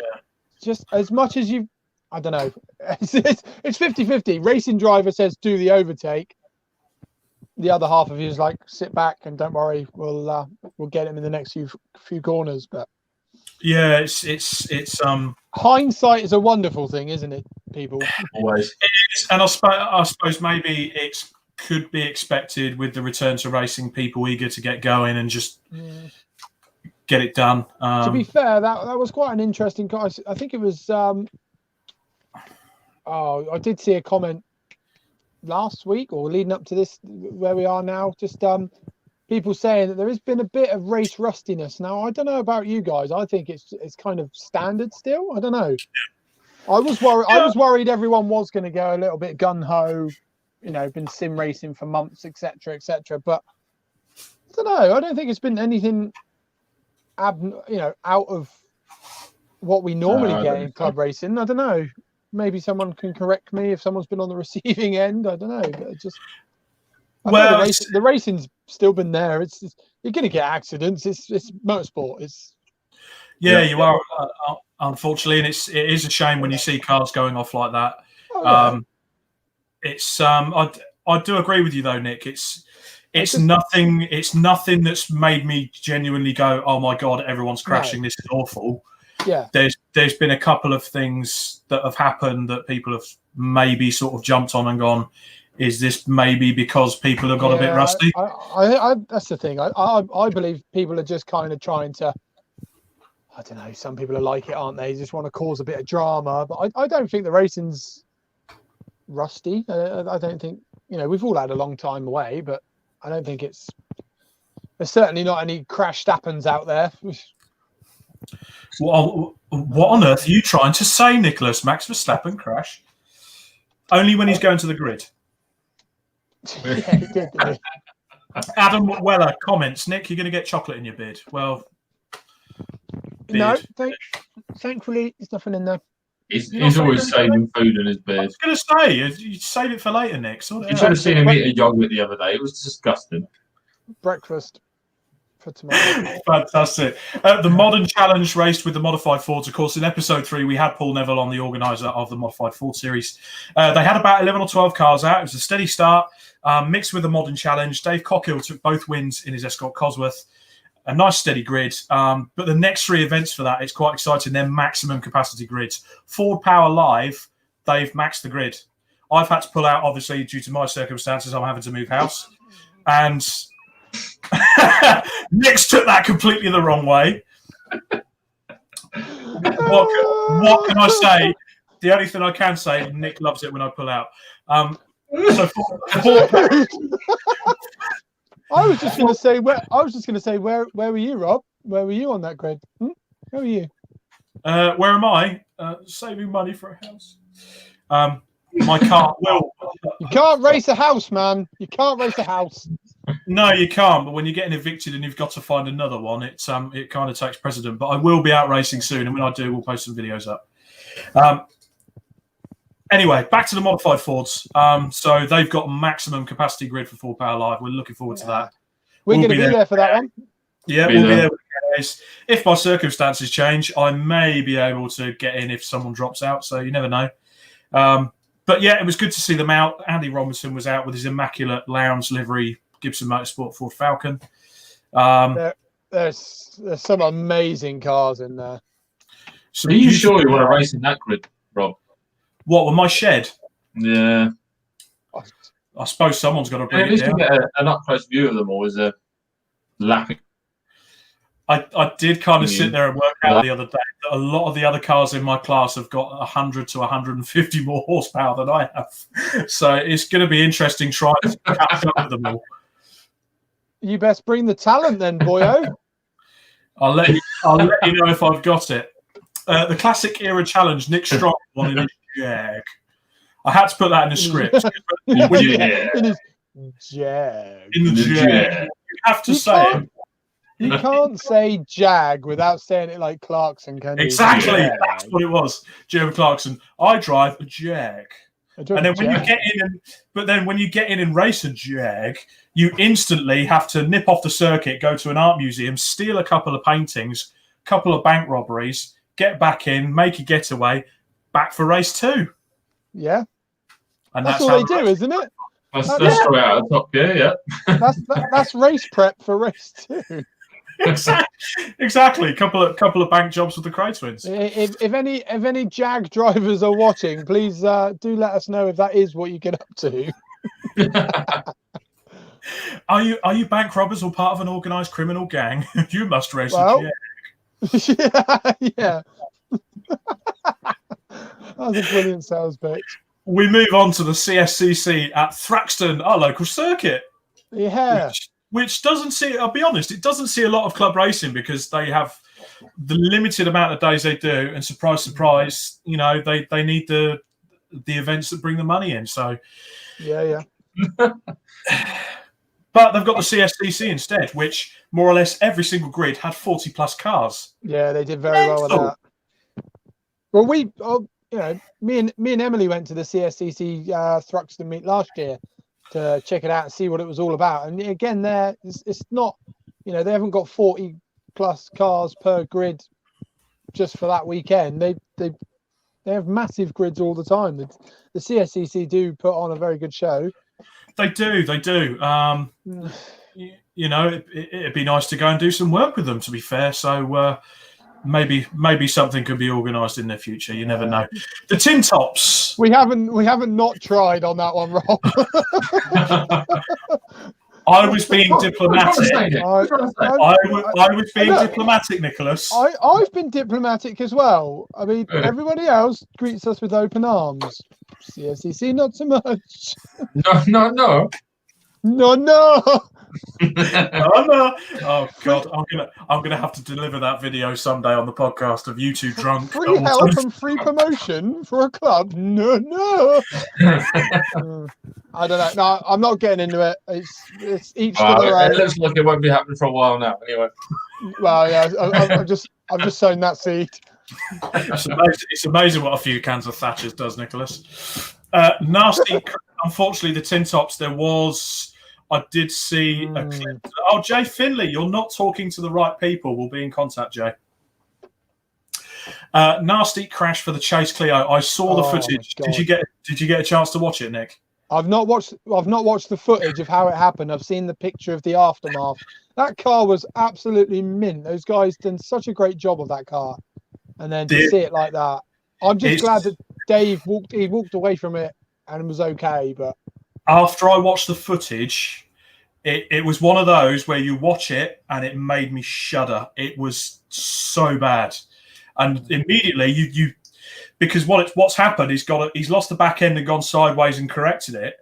as much as you, I don't know. It's 50-50. Racing driver says do the overtake. The other half of you is like sit back and don't worry. We'll get him in the next few corners. But yeah, it's hindsight is a wonderful thing, isn't it, people? Always. It is, and I suppose maybe it could be expected with the return to racing, people eager to get going and just get it done. To be fair, that was quite an interesting. I think it was. I did see a comment last week or leading up to this, where we are now. Just people saying that there has been a bit of race rustiness. Now, I don't know about you guys. I think it's kind of standard still. I don't know. I was worried. I was worried everyone was going to go a little bit gun ho. Been sim racing for months, etc., etc. But I don't know. I don't think it's been anything, out of what we normally get in club racing. I don't know. Maybe someone can correct me if someone's been on the receiving end. I don't know. But it just the racing's still been there. It's you're going to get accidents. It's motorsport. You are unfortunately, and it is a shame when you see cars going off like that. I do agree with you though, Nick. It's nothing that's made me genuinely go, oh my god, everyone's crashing. This is awful. Yeah, there's been a couple of things that have happened that people have maybe sort of jumped on and gone, is this maybe because people have got a bit rusty? I that's the thing. I believe people are just kind of trying to, I don't know, some people are like it, aren't they? Just want to cause a bit of drama. But I don't think the racing's rusty. I don't think, we've all had a long time away, but I don't think there's certainly not any crash Stappens out there. Well, what on earth are you trying to say, Nicholas? Max Verstappen crash? Only when he's going to the grid. Yeah, he did, didn't he? Adam Weller comments, Nick, you're going to get chocolate in your beard. Well, no, thankfully, there's nothing in there. He's always saving food in his I beard. was going to say, you save it for later, Nick. Sort it You out. should have seen him eat a yogurt the other day. It was disgusting. Breakfast for tomorrow. Fantastic. The Modern Challenge raced with the Modified Fords. Of course, in episode 3, we had Paul Neville on, the organiser of the Modified Ford Series. They had about 11 or 12 cars out. It was a steady start, mixed with the Modern Challenge. Dave Cockhill took both wins in his Escort Cosworth. A nice steady grid. But the next 3 events for that, it's quite exciting. They're maximum capacity grids. Ford Power Live, they've maxed the grid. I've had to pull out, obviously, due to my circumstances. I'm having to move house. And Nick's took that completely the wrong way. What can I say? The only thing I can say, Nick loves it when I pull out. So I was just going to say where were you, Rob? Where were you on that grid? Where were you? Where am I? Saving money for a house. My car will. You can't race a house, man. You can't race a house. No, you can't. But when you're getting evicted and you've got to find another one, it kind of takes precedent. But I will be out racing soon, and when I do, we'll post some videos up. Anyway, back to the Modified Fords. So they've got maximum capacity grid for Ford Power Live. We're looking forward to that. We're going to be there for that one. Yeah, we'll be there. If my circumstances change, I may be able to get in if someone drops out. So you never know. But yeah, it was good to see them out. Andy Robinson was out with his immaculate lounge livery Gibson Motorsport Ford Falcon. There's some amazing cars in there. Are you sure you want to race in that grid, Rob? What, with my shed? Yeah. I suppose someone's got to bring at it least down. you get an up-close view of them all as a lapping. I did kind of sit there and work out the other day that a lot of the other cars in my class have got 100 to 150 more horsepower than I have. So it's going to be interesting trying to catch up with them all. You best bring the talent then, boyo. I'll let you know if I've got it. The classic era challenge, Nick Strong won in his Jag. I had to put that in the script. In his Jag. In the Jag. You have to say it. You can't say Jag without saying it like Clarkson, can you? Exactly. Jag. That's what it was. Jeremy Clarkson. I drive a Jag. And then when you get in, when you get in and race a Jag, you instantly have to nip off the circuit, go to an art museum, steal a couple of paintings, couple of bank robberies, get back in, make a getaway, back for race 2. Yeah. And that's all they do, isn't it? That's straight out of Top Gear, yeah. That's race prep for race 2. Exactly. Couple of bank jobs with the Cray twins. If any Jag drivers are watching, please do let us know if that is what you get up to. Are you bank robbers or part of an organised criminal gang? You must race a Jag. Yeah. That was a brilliant sales pitch. We move on to the CSCC at Thruxton, our local circuit. Yeah. Which doesn't see, I'll be honest, it doesn't see a lot of club racing because they have the limited amount of days they do, and surprise, surprise, they need the events that bring the money in. So yeah. But they've got the CSCC instead, which more or less every single grid had 40 plus cars. Yeah, they did very well with that. Well, me and Emily went to the CSCC Thruxton meet last year to check it out and see what it was all about. And again, it's not, they haven't got 40 plus cars per grid just for that weekend. They have massive grids all the time. The CSCC do put on a very good show. They do. It'd be nice to go and do some work with them, to be fair. So maybe something could be organised in the future. You never know. The Tin Tops. We haven't not tried on that one, Rob. I was being diplomatic. I was being diplomatic, Nicholas. I've been diplomatic as well. I mean, everybody else greets us with open arms. CSCC, not so much. No. Oh God, I'm gonna have to deliver that video someday on the podcast of you two drunk. Free help and free promotion for a club. No. I don't know. No, I'm not getting into it. It's each to their own. It looks like it won't be happening for a while now. Anyway. Well, yeah, I've just sown that seed. It's amazing what a few cans of Thatcher's does, Nicholas. Nasty. Unfortunately, the tin tops. I did see a clip. Oh, Jay Finley, you're not talking to the right people. We'll be in contact, Jay. Nasty crash for the Chase Clio. I saw the footage. Did you get a chance to watch it, Nick? I've not watched the footage of how it happened. I've seen the picture of the aftermath. That car was absolutely mint. Those guys done such a great job of that car, and then to see it like that, I'm just glad that Dave walked away from it and was okay. But after I watched the footage, it was one of those where you watch it and it made me shudder. It was so bad, and immediately you because what's happened, he's lost the back end and gone sideways and corrected it.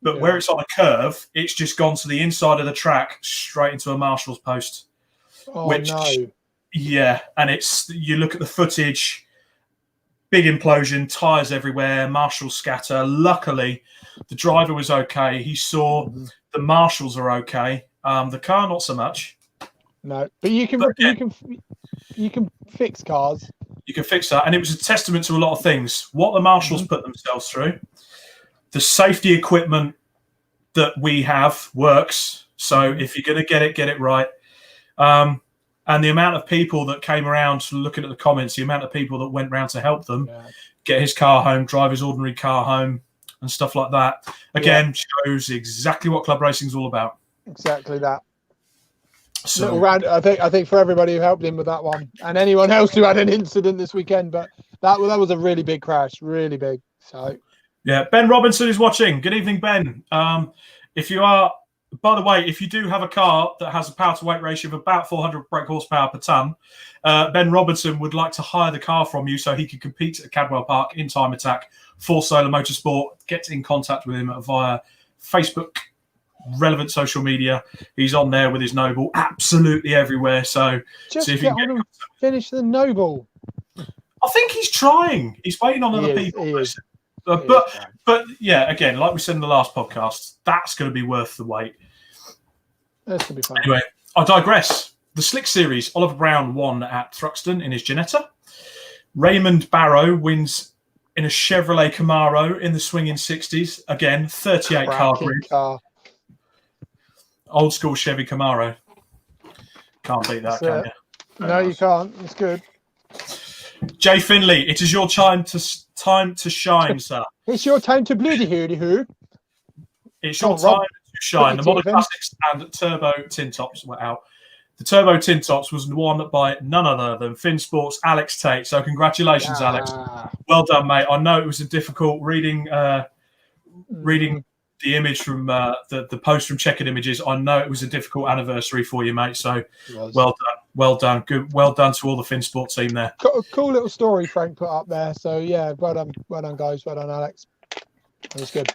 But where it's on a curve, it's just gone to the inside of the track, straight into a marshal's post. Oh, no. Yeah, and you look at the footage, big implosion, tyres everywhere, marshals scatter. Luckily, the driver was okay. He saw the marshals are okay. The car, not so much. No, but you can fix cars. You can fix that, and it was a testament to a lot of things. What the marshals put themselves through, the safety equipment that we have works. So if you're going to get it right. And the amount of people that came around looking at the comments, the amount of people that went round to help them get his car home, drive his ordinary car home, and stuff like that. Again, shows exactly what club racing is all about. Exactly that. So, little round, I think for everybody who helped him with that one, and anyone else who had an incident this weekend, but that was a really big crash, really big. So yeah, Ben Robinson is watching. Good evening, Ben. If you are, by the way, if you do have a car that has a power to weight ratio of about 400 brake horsepower per ton, Ben Robinson would like to hire the car from you so he can compete at Cadwell Park in Time Attack for Solar Motorsport. Get in contact with him via Facebook, relevant social media. He's on there with his Noble absolutely everywhere. So just see if get on and finish the Noble. I think he's trying. He's waiting on other people. But yeah, again, like we said in the last podcast, that's going to be worth the wait. That's going to be fun. Anyway, I digress. The Slick Series, Oliver Brown won at Thruxton in his Ginetta. Raymond Barrow wins in a Chevrolet Camaro in the swinging 60s. Again, 38 car grid. Old school Chevy Camaro. Can't beat that, can you? No, you can't. It's good. Jay Finley, it is your time to shine, sir. It's your time to bloody hoo. It's your time to shine. The Modern Classics and Turbo Tin Tops were out. The Turbo Tin Tops was won by none other than Finn Sports' Alex Tate. So congratulations, Alex. Well done, mate. I know it was a difficult reading the image from the post from Checkered Images. I know it was a difficult anniversary for you, mate. So well done, good, well done to all the Finn Sport team there. Cool little story Frank put up there. So yeah, well done, guys, well done, Alex. That was good.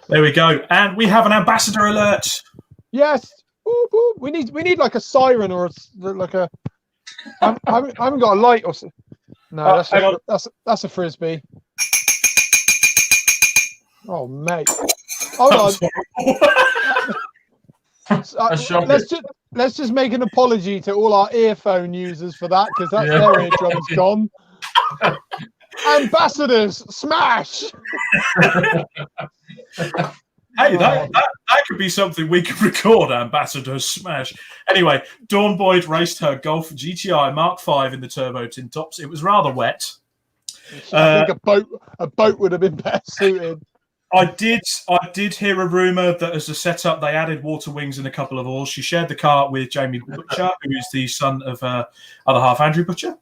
There we go, and we have an ambassador alert. Yes, we need like a siren or like a. I haven't got a light or. No, that's a frisbee. Oh, mate. Hold on. Let's just make an apology to all our earphone users for that, because that's their eardrums gone. Ambassadors, smash! Hey, that could be something we could record, Ambassadors, smash. Anyway, Dawn Boyd raced her Golf GTI Mark V in the Turbo Tin Tops. It was rather wet. I think a boat would have been better suited. I did hear a rumour that as a setup, they added water wings and a couple of oars. She shared the car with Jamie Butcher, who is the son of other half Andrew Butcher.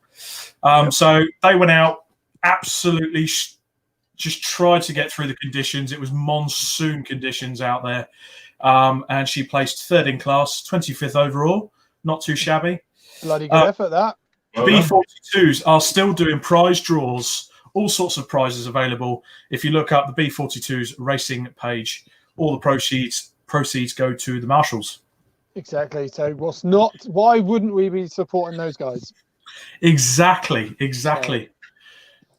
So they went out, absolutely just tried to get through the conditions. It was monsoon conditions out there. And she placed third in class, 25th overall. Not too shabby. Bloody good effort, that. B42s are still doing prize draws. All sorts of prizes available. If you look up the B42's racing page, all the proceeds go to the marshals. Exactly. So why wouldn't we be supporting those guys? Exactly.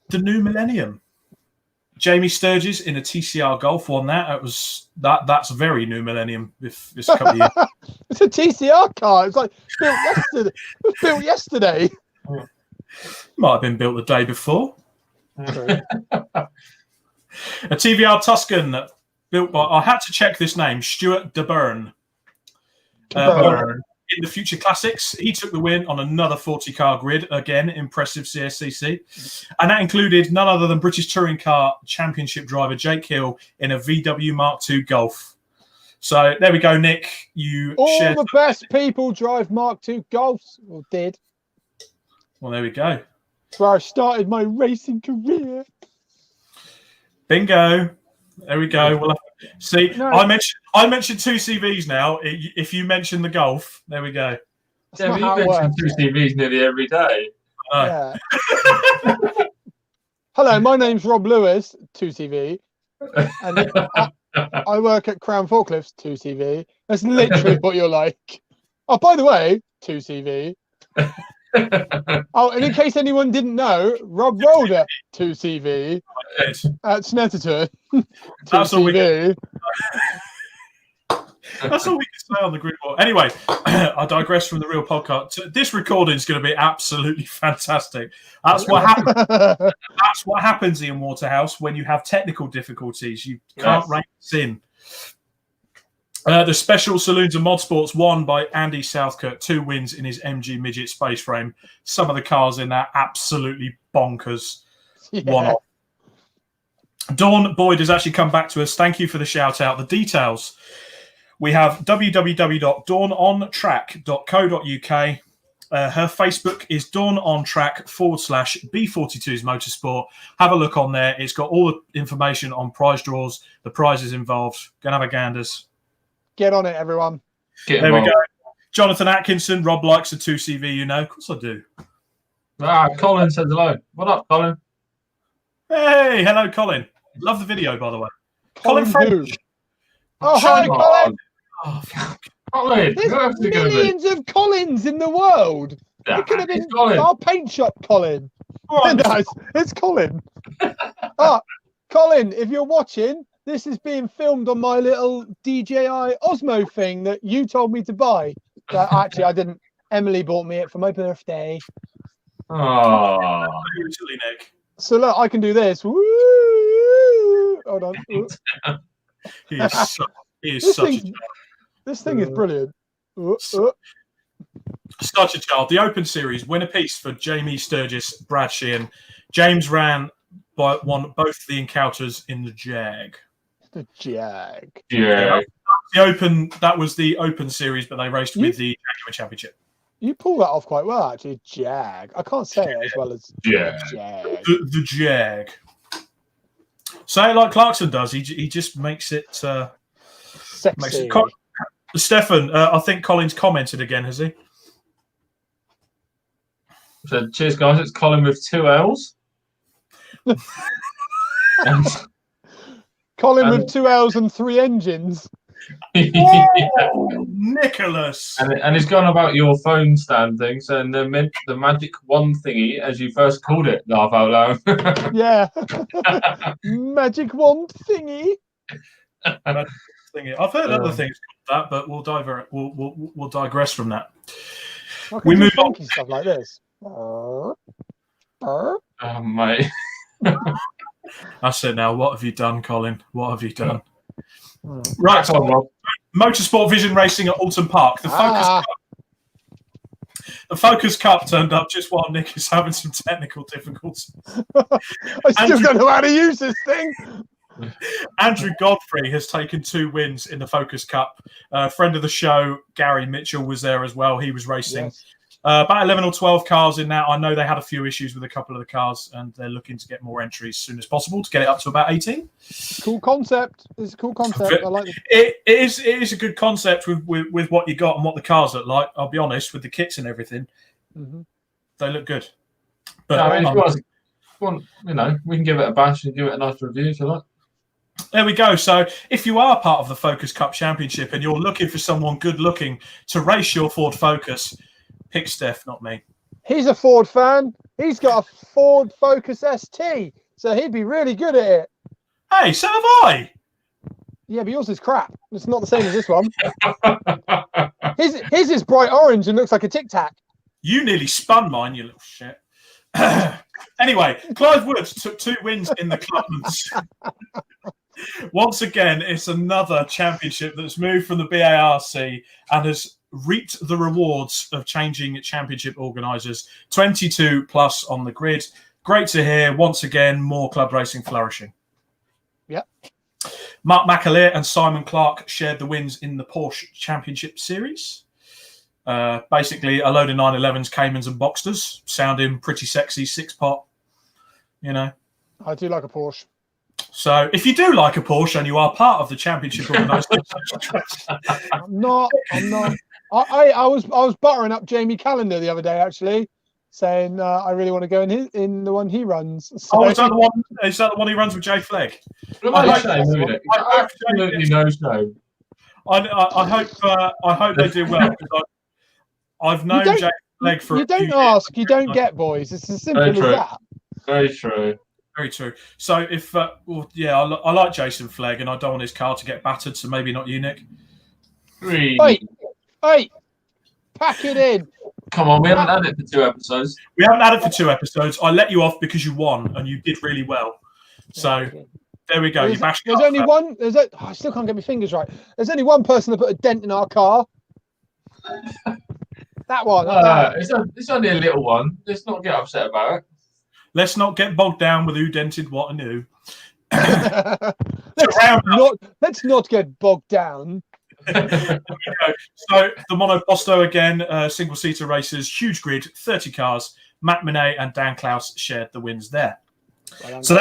The new millennium. Jamie Sturgis in a TCR Golf won that. That's very new millennium. If it's a couple of years. It's a TCR car. It's like built yesterday. Might have been built the day before. A TVR Tuscan built by, I had to check this name, Stuart DeBurn. In the Future Classics, he took the win on another 40-car grid. Again, impressive CSCC. And that included none other than British Touring Car Championship driver Jake Hill in a VW Mark II Golf. So there we go, Nick. All the best people drive Mark II Golfs, or did. Well, there we go. That's where I started my racing career. Bingo. There we go. Well, see, no. I mentioned 2 CVs now. If you mention the Golf, there we go. Yeah, you mention 2 CVs nearly every day. Yeah. Hello, my name's Rob Lewis, 2CV, and I work at Crown Forklifts, 2CV. That's literally what you're like. Oh, by the way, 2CV. Oh, and in case anyone didn't know, Rob Roller, 2CV at Snetterton. That's all we can. That's all we can say on the grid wall. Anyway, I digress from the real podcast. This recording is going to be absolutely fantastic. That's what happens. That's what happens, Ian Waterhouse, when you have technical difficulties. You can't rein this in. The Special Saloons and Mod Sports won by Andy Southkirk, 2 wins in his MG Midget Space Frame. Some of the cars in there absolutely bonkers. One off. Dawn Boyd has actually come back to us. Thank you for the shout out. The details. We have www.dawnontrack.co.uk. Her Facebook is dawnontrack/B42s Motorsport. Have a look on there. It's got all the information on prize draws, the prizes involved. Go and have a ganders. Get on it, everyone. There we go. Jonathan Atkinson. Rob likes a 2CV, you know. Of course I do. Colin says hello. What up, Colin? Hey, hello, Colin. Love the video, by the way. Colin French. Oh, hi, Colin. Oh, fuck. Colin. There's millions of Collins in the world. It could have been our paint shop, Colin. Nice. It's Colin. Colin, if you're watching, this is being filmed on my little DJI Osmo thing that you told me to buy. Actually, I didn't. Emily bought me it for my birthday. Oh, Nick. So look, I can do this. Woo! Hold on. He is such a child. This thing is brilliant. Such a child. The Open Series, win a piece for Jamie Sturgis, Brad Sheehan. James ran won both the encounters in the Jag. The Jag. Yeah. The Open, that was the Open Series, but they raced with the Jaguar Championship. You pull that off quite well, actually. Jag. I can't say it as well as Jag. The Jag. Say it like Clarkson does. He just makes it sexy. Makes it Stefan, I think Colin's commented again, has he? So, cheers, guys. It's Colin with 2 L's. Colin with 2 L's and 3 engines. Oh, Nicholas. And he's gone about your phone stand thing, saying the magic wand thingy, as you first called it, laugh out loud. Yeah. Magic wand thingy. I've heard other things called that, but we'll digress from that. We move on to stuff like this. Mate. I said, now, what have you done, Colin? What have you done? Right on, Rob. Motorsport Vision Racing at Oulton Park. The Focus Cup turned up just while Nick is having some technical difficulties. I still don't know how to use this thing. Andrew Godfrey has taken 2 wins in the Focus Cup. Friend of the show, Gary Mitchell, was there as well. He was racing. Yes. About 11 or 12 cars in that. I know they had a few issues with a couple of the cars, and they're looking to get more entries as soon as possible to get it up to about 18. Cool concept. It's a cool concept. I like it. It is a good concept with what you got and what the cars look like. I'll be honest, with the kits and everything, they look good. But we can give it a bash and give it a nice review if you like. There we go. So if you are part of the Focus Cup Championship and you're looking for someone good looking to race your Ford Focus, pick Steph, not me. He's a Ford fan. He's got a Ford Focus ST, so he'd be really good at it. Hey, so have I. Yeah, but yours is crap. It's not the same as this one. His is bright orange and looks like a Tic Tac. You nearly spun mine, you little shit. Anyway, Clive Woods took 2 wins in the Clubman's. Once again, it's another championship that's moved from the BARC and has reaped the rewards of changing championship organisers. 22 plus on the grid. Great to hear. Once again, more club racing flourishing. Yep. Mark McAleer and Simon Clark shared the wins in the Porsche Championship Series. Basically, a load of 911s, Caymans and Boxsters, sounding pretty sexy, 6-pot, you know. I do like a Porsche. So if you do like a Porsche and you are part of the championship organisation, I'm not. I was buttering up Jamie Callender the other day, actually, saying I really want to go in the one he runs. So, oh, is that the one he runs with Jay Flegg? I hope they do well. Because I've known Jay Flegg for. You don't ask, you don't get, boys. It's as simple as that. Very true. Very true. So if, I like Jason Flegg, and I don't want his car to get battered. So maybe not you, Nick. Hey, pack it in. Come on, we haven't had it for 2 episodes. We haven't had it for 2 episodes. I let you off because you won and you did really well. So there we go. There's only one. I still can't get my fingers right. There's only one person that put a dent in our car. That one. It's only a little one. Let's not get upset about it. Let's not get bogged down with who dented what and who. Let's not get bogged down. So the Monoposto again, single-seater races, huge grid, 30 cars. Matt Monet and Dan Klaus shared the wins there. So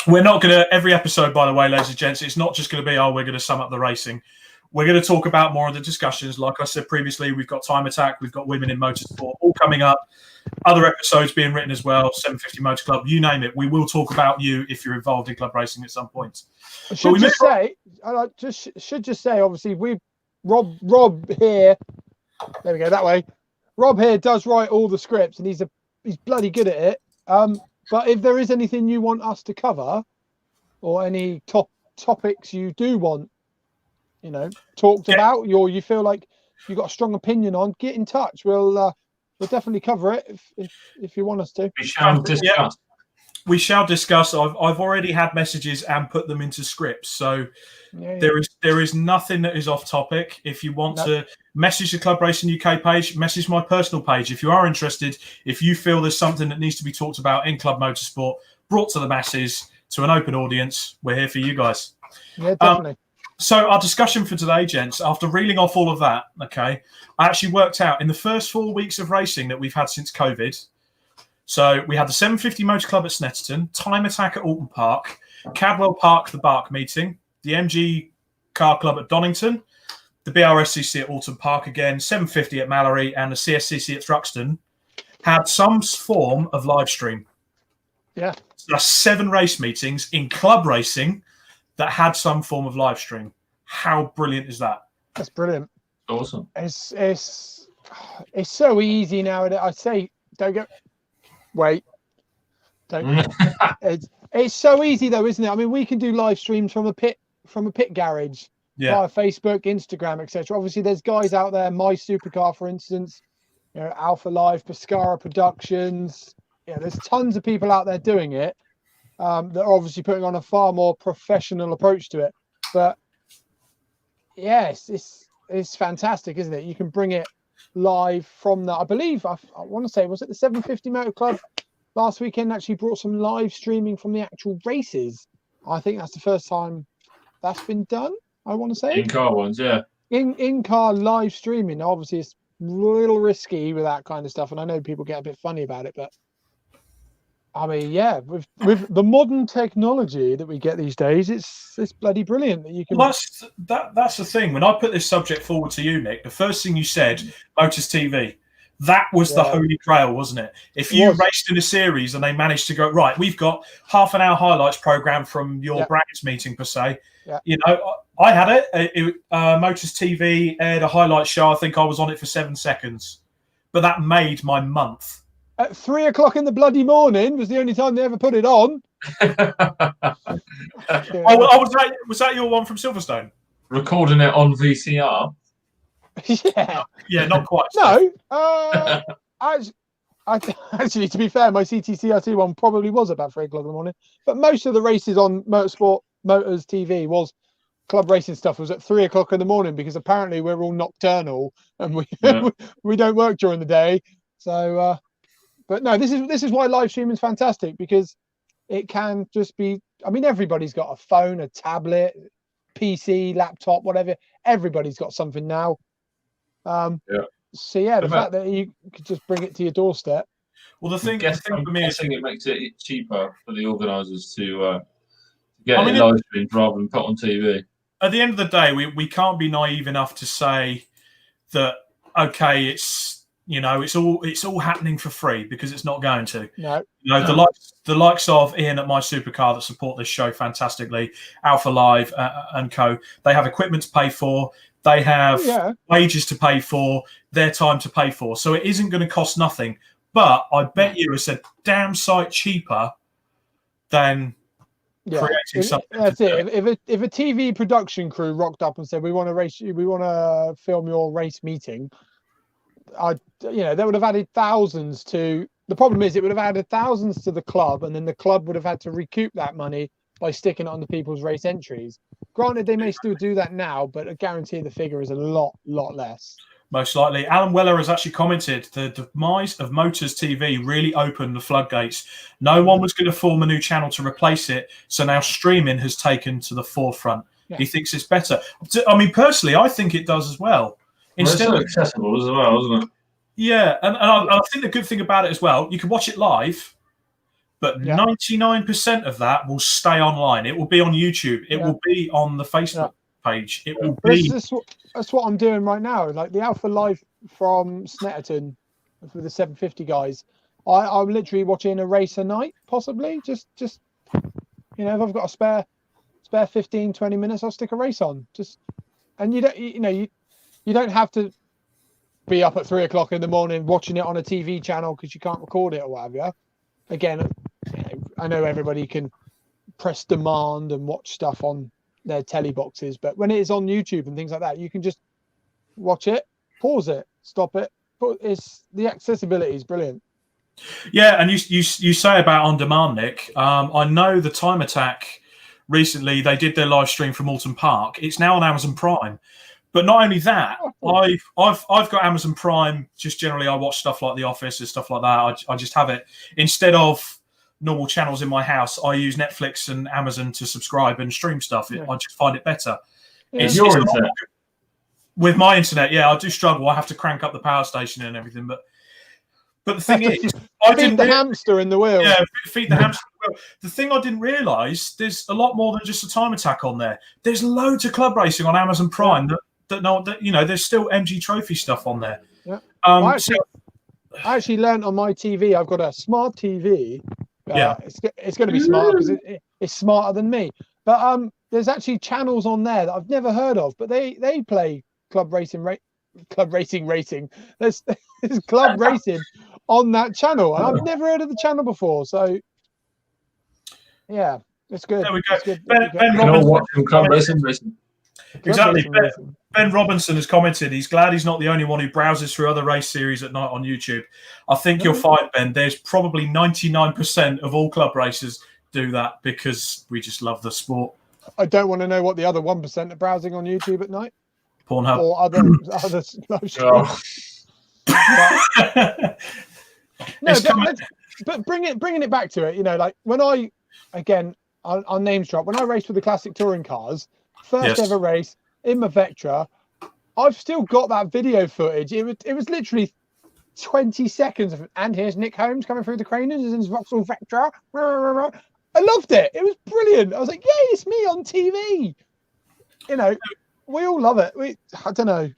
we're not going to, every episode, by the way, ladies and gents, it's not just going to be, we're going to sum up the racing. We're going to talk about more of the discussions. Like I said previously, we've got Time Attack, we've got Women in Motorsport, all coming up. Other episodes being written as well, 750 Motor Club, you name it. We will talk about you if you're involved in club racing at some point. I should just say, obviously, Rob here. There we go, that way. Rob here does write all the scripts, and he's bloody good at it. But if there is anything you want us to cover, or any topics you do want, talked about, or you feel like you've got a strong opinion on, get in touch. We'll definitely cover it if you want us to. We shall discuss. Yeah. We shall discuss. I've already had messages and put them into scripts. So there is nothing that is off topic. If you want to message the Club Racing UK page, message my personal page. If you are interested, if you feel there's something that needs to be talked about in club motorsport, brought to the masses, to an open audience, we're here for you guys. Yeah, definitely. So our discussion for today, gents, after reeling off all of that, I actually worked out in the first 4 weeks of racing that we've had since COVID. So we had the 750 Motor Club at Snetterton, Time Attack at Oulton Park, Cadwell Park, the Bark meeting, the MG Car Club at Donington, the BRSCC at Oulton Park again, 750 at Mallory, and the CSCC at Thruxton had some form of live stream. Yeah. So that's 7 race meetings in club racing that had some form of live stream. How brilliant is that? That's brilliant. Awesome. It's so easy nowadays. I say, don't. It's so easy though, isn't it? I mean, we can do live streams from a pit garage, via Facebook, Instagram, etc. Obviously, there's guys out there, MySuper, for instance, Alpha Live, Pescara Productions. There's tons of people out there doing it. That are obviously putting on a far more professional approach to it. But yes, it's fantastic, isn't it? You can bring it live from that. I believe I want to say, was it the 750 Motor Club last weekend actually brought some live streaming from the actual races? I think that's the first time that's been done. I want to say in-car ones, yeah. In-car live streaming. Obviously, it's a little risky with that kind of stuff, and I know people get a bit funny about it, but. I mean, yeah, with the modern technology that we get these days, it's bloody brilliant that you can. Well, that's the thing. When I put this subject forward to you, Nick, the first thing you said, Motors TV, that was the holy grail, wasn't it? If you raced in a series and they managed to go right, we've got half an hour highlights program from your brackets meeting per se. Yeah. I had it. Motors TV aired a highlight show. I think I was on it for 7 seconds, but that made my month. At 3 o'clock in the bloody morning was the only time they ever put it on. Was that your one from Silverstone? Recording it on VCR. Yeah. Yeah, not quite. No. Actually, to be fair, my CTCRT one probably was about 3 o'clock in the morning. But most of the races on Motorsport Motors TV was club racing stuff was at 3 o'clock in the morning because apparently we're all nocturnal and we we don't work during the day. So, but no, this is why live streaming is fantastic, because it can just be. I mean, everybody's got a phone, a tablet, PC, laptop, whatever. Everybody's got something now. So yeah, the fact that you could just bring it to your doorstep. Well, the thing for me is, it makes it cheaper for the organisers to get it live streamed rather than put on TV. At the end of the day, we can't be naive enough to say that it's it's all happening for free, because it's not going to. No. The likes of Ian at MySuper that support this show fantastically, Alpha Live and co. They have equipment to pay for. They have wages to pay for, their time to pay for. So it isn't going to cost nothing. But I bet you it's a damn sight cheaper than creating something. That's it. If a TV production crew rocked up and said, we want to film your race meeting, they would have added thousands to. The problem is, it would have added thousands to the club, and then the club would have had to recoup that money by sticking it on the people's race entries. Granted, they may still do that now, but I guarantee the figure is a lot less. Most likely. Alan Weller has actually commented, the demise of Motors TV really opened the floodgates. No one was going to form a new channel to replace it, so now streaming has taken to the forefront. Yeah. He thinks it's better. I mean, personally, I think it does as well. It's so accessible as well, isn't it? Yeah, and I think the good thing about it as well, you can watch it live, but 99% of that will stay online. It will be on YouTube. It will be on the Facebook page. It will be. That's what I'm doing right now. Like the Alpha Live from Snetterton for the 750 guys. I'm literally watching a race a night, possibly. Just if I've got a spare 15, 20 minutes, I'll stick a race on. And you don't have to be up at 3 o'clock in the morning watching it on a TV channel because you can't record it or whatever. Again, I know everybody can press demand and watch stuff on their telly boxes, but when it is on YouTube and things like that, you can just watch it, pause it, stop it. The accessibility is brilliant. Yeah, and you say about on demand, Nick. I know the Time Attack recently they did their live stream from Oulton Park. It's now on Amazon Prime. But not only that, I've got Amazon Prime. Just generally, I watch stuff like The Office and stuff like that. I just have it instead of normal channels in my house. I use Netflix and Amazon to subscribe and stream stuff. I just find it better. Yeah. Your internet. With my internet, I do struggle. I have to crank up the power station and everything. But the thing is, feed the hamster in the wheel. Yeah, feed the hamster in the wheel. The thing I didn't realise, there's a lot more than just a Time Attack on there. There's loads of club racing on Amazon Prime there's still MG Trophy stuff on there. Yeah. I actually learned on my TV. I've got a smart TV. It's going to be smart because it's smarter than me. But there's actually channels on there that I've never heard of, but they play club racing. There's club racing on that channel, and I've never heard of the channel before. So yeah, it's good. There we go. It's good. Ben Robinson, club racing. Exactly. Ben Robinson has commented he's glad he's not the only one who browses through other race series at night on YouTube. I think you'll find, Ben, there's probably 99% of all club racers do that because we just love the sport. I don't want to know what the other 1% are browsing on YouTube at night. Pornhub. Or other live streams. But bringing it back to it, like when I'll names drop, when I raced with the classic touring cars, first ever race in my Vectra, I've still got that video footage. It was literally 20 seconds of, and here's Nick Holmes coming through the craners in his Vauxhall Vectra. I loved it. It was brilliant. I was like, yay, it's me on TV. We all love it. I don't know.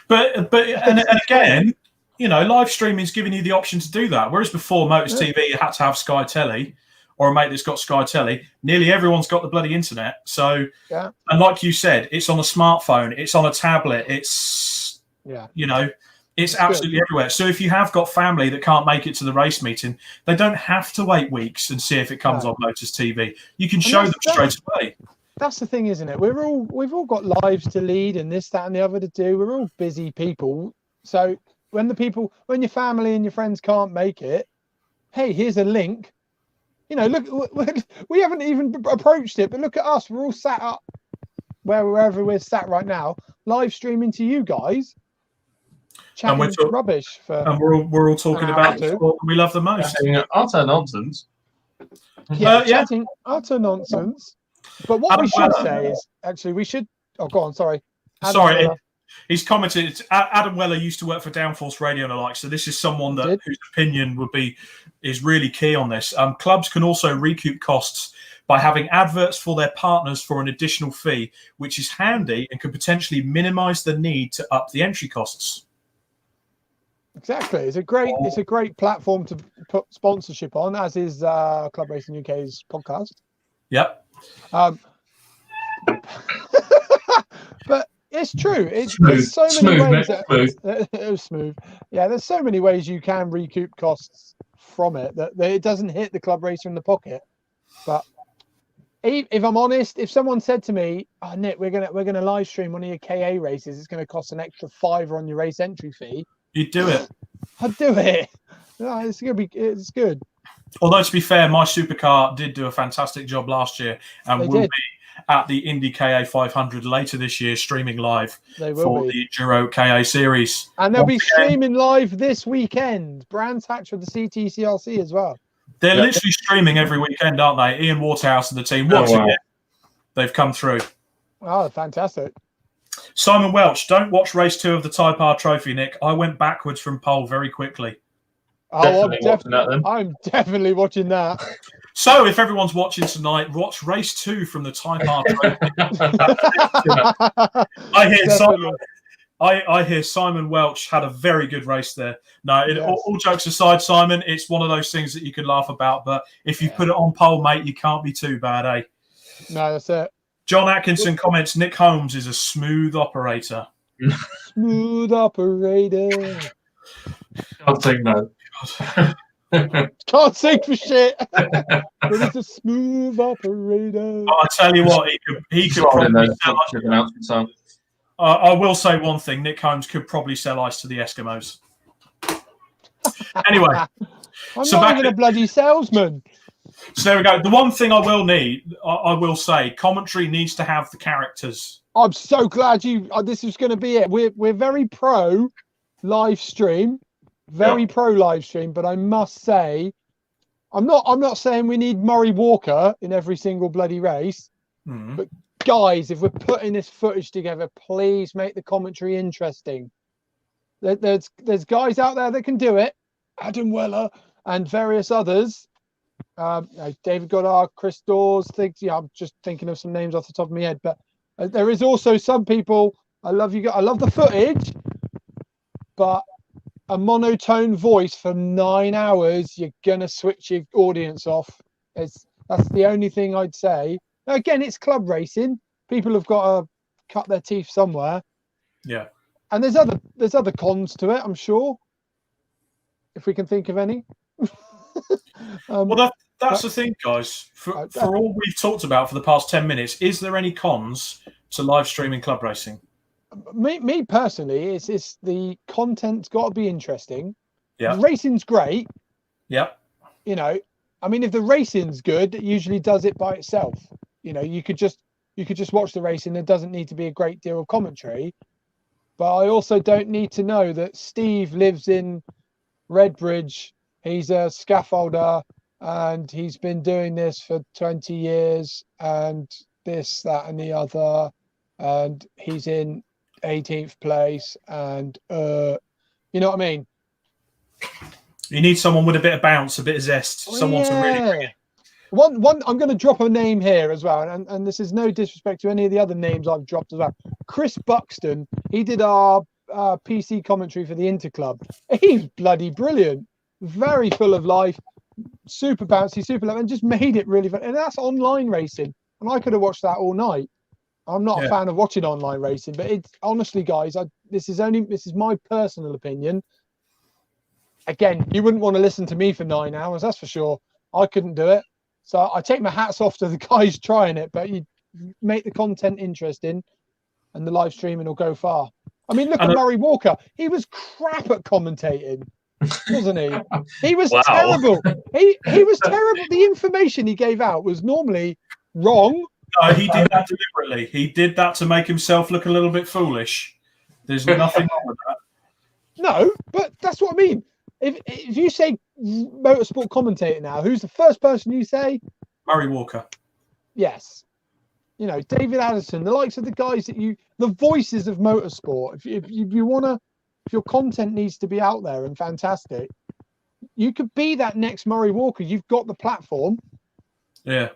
But and again, live streaming is giving you the option to do that. Whereas before Motors TV, you had to have Sky Telly or a mate that's got Sky Telly. Nearly everyone's got the bloody internet. So, and like you said, it's on a smartphone, it's on a tablet, it's it's absolutely everywhere. So if you have got family that can't make it to the race meeting, they don't have to wait weeks and see if it comes on Motors TV. You can show them straight away. That's the thing, isn't it? We've all got lives to lead and this, that, and the other to do. We're all busy people. So when your family and your friends can't make it, hey, here's a link. You know, look, we haven't even approached it, but look at us. We're all sat up wherever we're sat right now, live streaming to you guys. Chatting rubbish for and we're all talking about the sport we love the most. Utter nonsense. Chatting utter nonsense. But what we should say is actually we should. Oh, go on. Sorry. He's commented. Adam Weller used to work for Downforce Radio and the like, so this is someone whose opinion is really key on this. Clubs can also recoup costs by having adverts for their partners for an additional fee, which is handy and can potentially minimise the need to up the entry costs. Exactly, it's a great platform to put sponsorship on, as is Club Racing UK's podcast. Yep. But it's true. It's smooth. There's so many ways. Smooth. Smooth. Yeah, there's so many ways you can recoup costs from it that it doesn't hit the club racer in the pocket. But if I'm honest, if someone said to me, "Oh, Nick, we're gonna live stream one of your KA races, it's going to cost an extra £5 on your race entry fee," you'd do it. I'd do it. No, it's good. Although to be fair, MySuper did do a fantastic job last year, and will be at the Indy KA 500 later this year, streaming live for the Giro KA series. And they'll be streaming live this weekend. Brands Hatch with the CTCRC as well. They're literally streaming every weekend, aren't they? Ian Waterhouse and the team. Once again, they've come through. Oh, fantastic. Simon Welch, don't watch race 2 of the Type R Trophy, Nick. I went backwards from pole very quickly. I'm definitely watching that. So, if everyone's watching tonight, watch race 2 from the Type R Trophy. I hear Simon Welch had a very good race there. No, all jokes aside, Simon, it's one of those things that you can laugh about. But if you put it on pole, mate, you can't be too bad, eh? No, that's it. John Atkinson comments, Nick Holmes is a smooth operator. Smooth operator. Can't sing that. Can't sing for shit. But it's a smooth operator. I tell you what, he could probably sell. I will say one thing: Nick Holmes could probably sell ice to the Eskimos. Anyway, I'm not even a bloody salesman. So there we go. The one thing I will say, commentary needs to have the characters. I'm so glad this is going to be it. We're very pro live stream, pro live stream. But I must say, I'm not saying we need Murray Walker in every single bloody race. But guys, if we're putting this footage together, please make the commentary interesting. There's guys out there that can do it. Adam Weller and various others. David Goddard, Chris Dawes, I'm just thinking of some names off the top of my head, but there is also some people. I love the footage, but a monotone voice for 9 hours, you're gonna switch your audience off. That's the only thing I'd say. Now, again, it's club racing. People have got to cut their teeth somewhere. Yeah, and there's other cons to it, I'm sure, if we can think of any. Well, that's the thing, guys. For all we've talked about for the past 10 minutes, is there any cons to live streaming club racing? Me personally, it's the content's got to be interesting. Yeah, the racing's great. Yeah, I mean, if the racing's good, it usually does it by itself. You could just watch the racing. There doesn't need to be a great deal of commentary. But I also don't need to know that Steve lives in Redbridge. He's a scaffolder and he's been doing this for 20 years and this, that, and the other. And he's in 18th place. And, you know what I mean? You need someone with a bit of bounce, a bit of zest, someone to really bring it. One. I'm going to drop a name here as well, and this is no disrespect to any of the other names I've dropped as well. Chris Buxton, he did our PC commentary for the Interclub. He's bloody brilliant, very full of life, super bouncy, super love, and just made it really fun. And that's online racing, and I could have watched that all night. I'm not a fan of watching online racing, but it's honestly, guys, this is my personal opinion. Again, you wouldn't want to listen to me for 9 hours, that's for sure. I couldn't do it. So I take my hats off to the guys trying it, but you make the content interesting and the live streaming will go far. I mean, look at Murray Walker. He was crap at commentating, wasn't he? He was terrible. He was terrible. The information he gave out was normally wrong. No, he did that deliberately. He did that to make himself look a little bit foolish. There's nothing wrong with that. No, but that's what I mean. If you say motorsport commentator now, who's the first person you say? Murray Walker. Yes. You know, David Addison, the likes of the guys the voices of motorsport. If you want to, if your content needs to be out there and fantastic, you could be that next Murray Walker. You've got the platform. Yeah.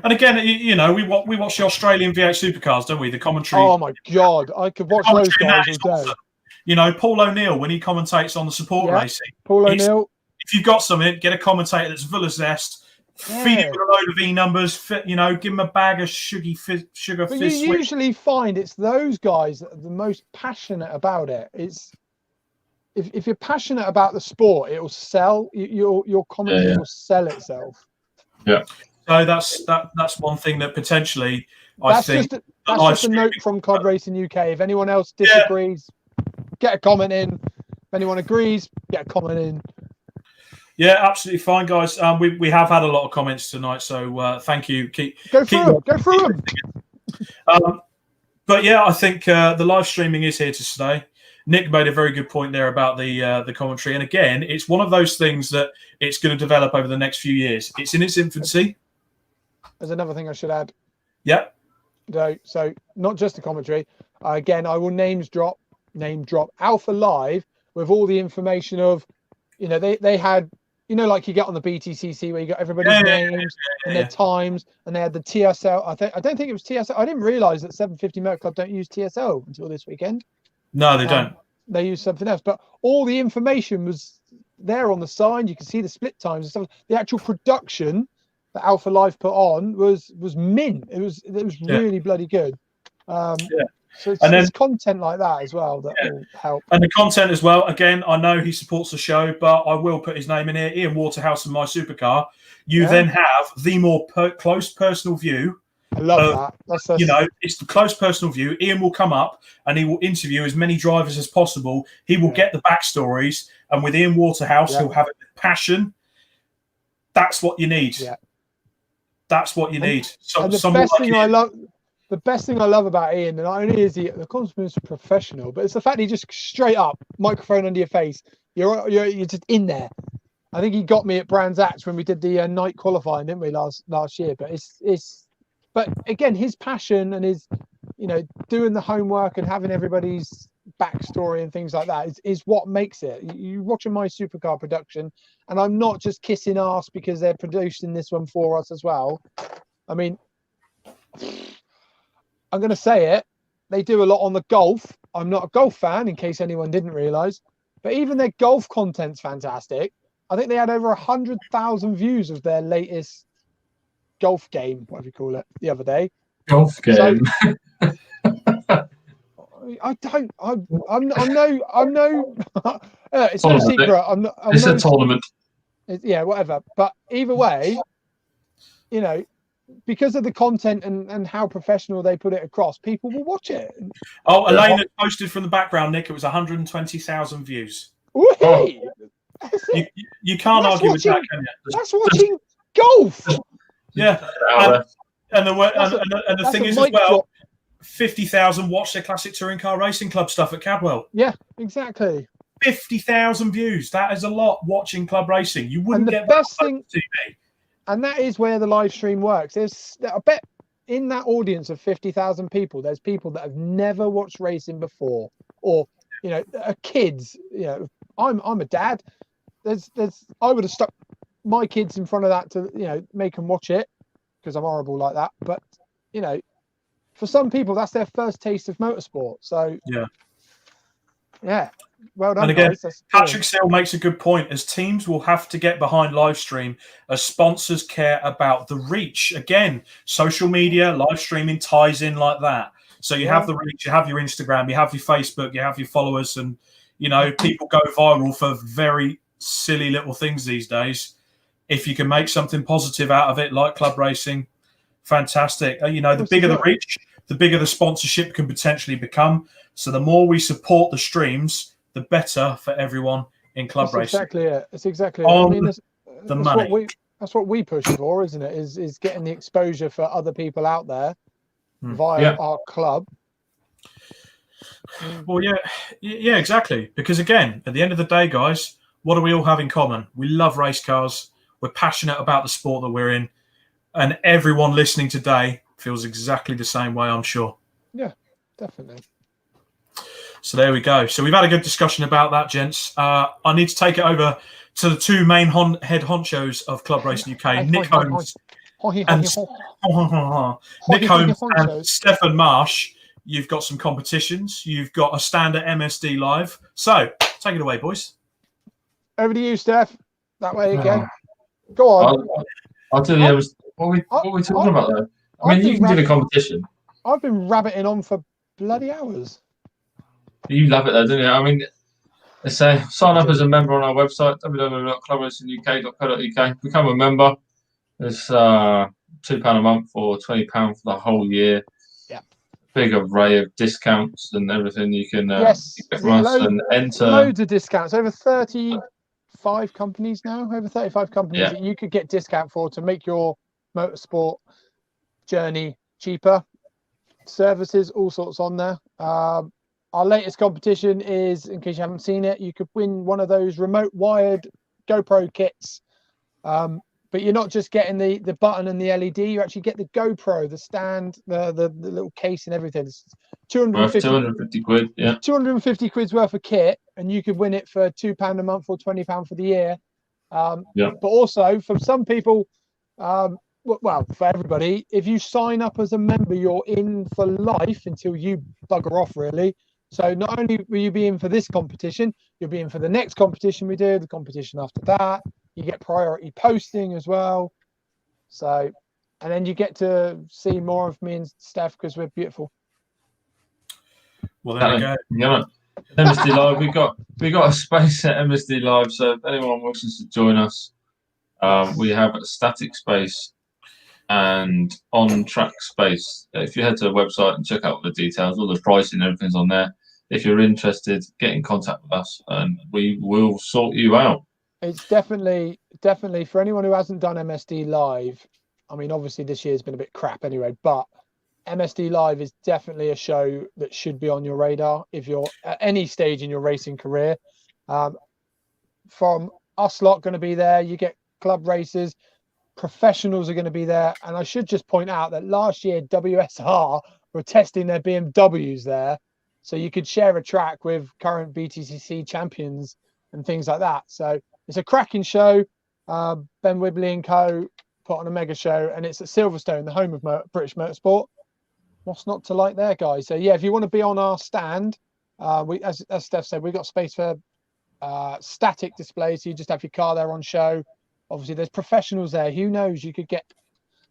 And again, you know, we watch the Australian V8 Supercars, don't we? The commentary. Oh my God, I could watch those guys all day. Awesome. You know, Paul O'Neill, when he commentates on the support racing. Paul O'Neill. If you've got something, get a commentator that's full of zest. Feed him with a load of E-numbers, you know, give him a bag of sugar But fizz. you usually find it's those guys that are the most passionate about it. It's if you're passionate about the sport, it will sell. Your commentary will sell itself. Yeah. So that's one thing that potentially that's just a note from Club Racing UK. If anyone else disagrees, get a comment in. If anyone agrees, get a comment in. Yeah, absolutely fine, guys. We have had a lot of comments tonight, so thank you. Go through them. But yeah, I think the live streaming is here to stay. Nick made a very good point there about the commentary, and again, it's one of those things that it's going to develop over the next few years. It's in its infancy. There's another thing I should add. Yeah. So not just the commentary. Again, I will name drop Alpha Live with all the information of, you know, they had. You know, like you get on the BTCC where you got everybody's names and their times, and they had the TSL. I don't think it was TSL. I didn't realise that 750 Motor Club don't use TSL until this weekend. No, they don't. They use something else. but all the information was there on the sign. You can see the split times and stuff. The actual production that Alpha Live put on was mint. It was really bloody good. So it's content like that as well that will help. And the content as well. Again, I know he supports the show, but I will put his name in here. Ian Waterhouse and MySupercar. You then have the more close personal view. I love that. You know, it's the close personal view. Ian will come up and he will interview as many drivers as possible. He will get the backstories. And with Ian Waterhouse, he'll have it with passion. That's what you need. Yeah. That's what you need. The best thing I love about Ian, and not only is he the consummate professional, but it's the fact he just straight up microphone under your face. You're just in there. I think he got me at Brands Hatch when we did the night qualifying, didn't we, last year? But but again, his passion and his, you know, doing the homework and having everybody's backstory and things like that is what makes it. You watch a MySupercar production, and I'm not just kissing ass because they're producing this one for us as well. I mean, I'm going to say it. They do a lot on the golf. I'm not a golf fan, in case anyone didn't realise. But even their golf content's fantastic. I think they had over 100,000 views of their latest golf game, whatever you call it, the other day. Golf game. So, I'm no. It's no secret. It's a tournament. Yeah, whatever. But either way, you know, because of the content and how professional they put it across, people will watch it. Oh, Elaine had posted from the background, Nick. It was 120,000 views. Oh. You can't argue with that, can you? That's watching golf. Yeah, and the thing is as well, 50,000 watch their classic touring car racing club stuff at Cadwell. Yeah, exactly. 50,000 views. That is a lot watching club racing. You wouldn't get the best that thing. on TV. And that is where the live stream works. I bet in that audience of 50,000 people, there's people that have never watched racing before, or, you know, are kids. You know, I'm a dad. I would have stuck my kids in front of that to, you know, make them watch it because I'm horrible like that. But, you know, for some people, that's their first taste of motorsport. So yeah. Well done. And again, guys. Patrick Sale makes a good point, as teams will have to get behind live stream as sponsors care about the reach. Again, social media, live streaming ties in like that. So you have the reach, you have your Instagram, you have your Facebook, you have your followers, and, you know, people go viral for very silly little things these days. If you can make something positive out of it, like club racing, fantastic. You know, the bigger the reach, the bigger the sponsorship can potentially become. So the more we support the streams, the better for everyone in club racing. Exactly it. It's exactly it. I mean, the money. That's what we push for, isn't it? Is getting the exposure for other people out there via our club. Well, yeah, exactly. Because again, at the end of the day, guys, what do we all have in common? We love race cars. We're passionate about the sport that we're in, and everyone listening today feels exactly the same way, I'm sure. Yeah, definitely. So there we go. So we've had a good discussion about that, gents. I need to take it over to the two main head honchos of Club Racing UK, Nick Holmes and Stefan Marsh. You've got some competitions. You've got a standard MSD live. So take it away, boys. Over to you, Steph. That way again. Go on. I'll tell you. What are we talking about there? I mean, you can do the competition. I've been rabbiting on for bloody hours. You love it though, don't you? I mean, let's say sign up as a member on our website, www.clubracinguk.co.uk. Become a member. It's £2 a month or £20 for the whole year. Yeah. Big array of discounts and everything you can get from us and enter. Loads of discounts. Over 35 companies now. Over 35 companies that you could get discount for to make your motorsport journey cheaper. Services, all sorts on there. Our latest competition is, in case you haven't seen it, you could win one of those remote wired GoPro kits. But you're not just getting the button and the LED, you actually get the GoPro, the stand, the little case and everything. It's 250 quid, yeah. 250 quid's worth of kit, and you could win it for £2 a month or £20 for the year. But also, for some people, well, for everybody, if you sign up as a member, you're in for life until you bugger off, really. So not only will you be in for this competition, you'll be in for the next competition we do, the competition after that. You get priority posting as well. So, and then you get to see more of me and Steph because we're beautiful. Well, there we go. Yeah, MSD Live. We got a space at MSD Live. So if anyone wishes to join us, we have a static space and on-track space. If you head to the website and check out all the details, all the pricing, everything's on there. If you're interested, get in contact with us and we will sort you out. It's definitely for anyone who hasn't done MSD Live. I mean, obviously this year's been a bit crap anyway, but MSD Live is definitely a show that should be on your radar if you're at any stage in your racing career. From us lot going to be there, you get club racers, professionals are going to be there. And I should just point out that last year WSR were testing their BMWs there. So you could share a track with current BTCC champions and things like that. So it's a cracking show. Ben Wibley and co. put on a mega show, and it's at Silverstone, the home of British motorsport. What's not to like there, guys? So yeah, if you want to be on our stand, as Steph said, we've got space for static displays. So you just have your car there on show. Obviously, there's professionals there. Who knows? You could get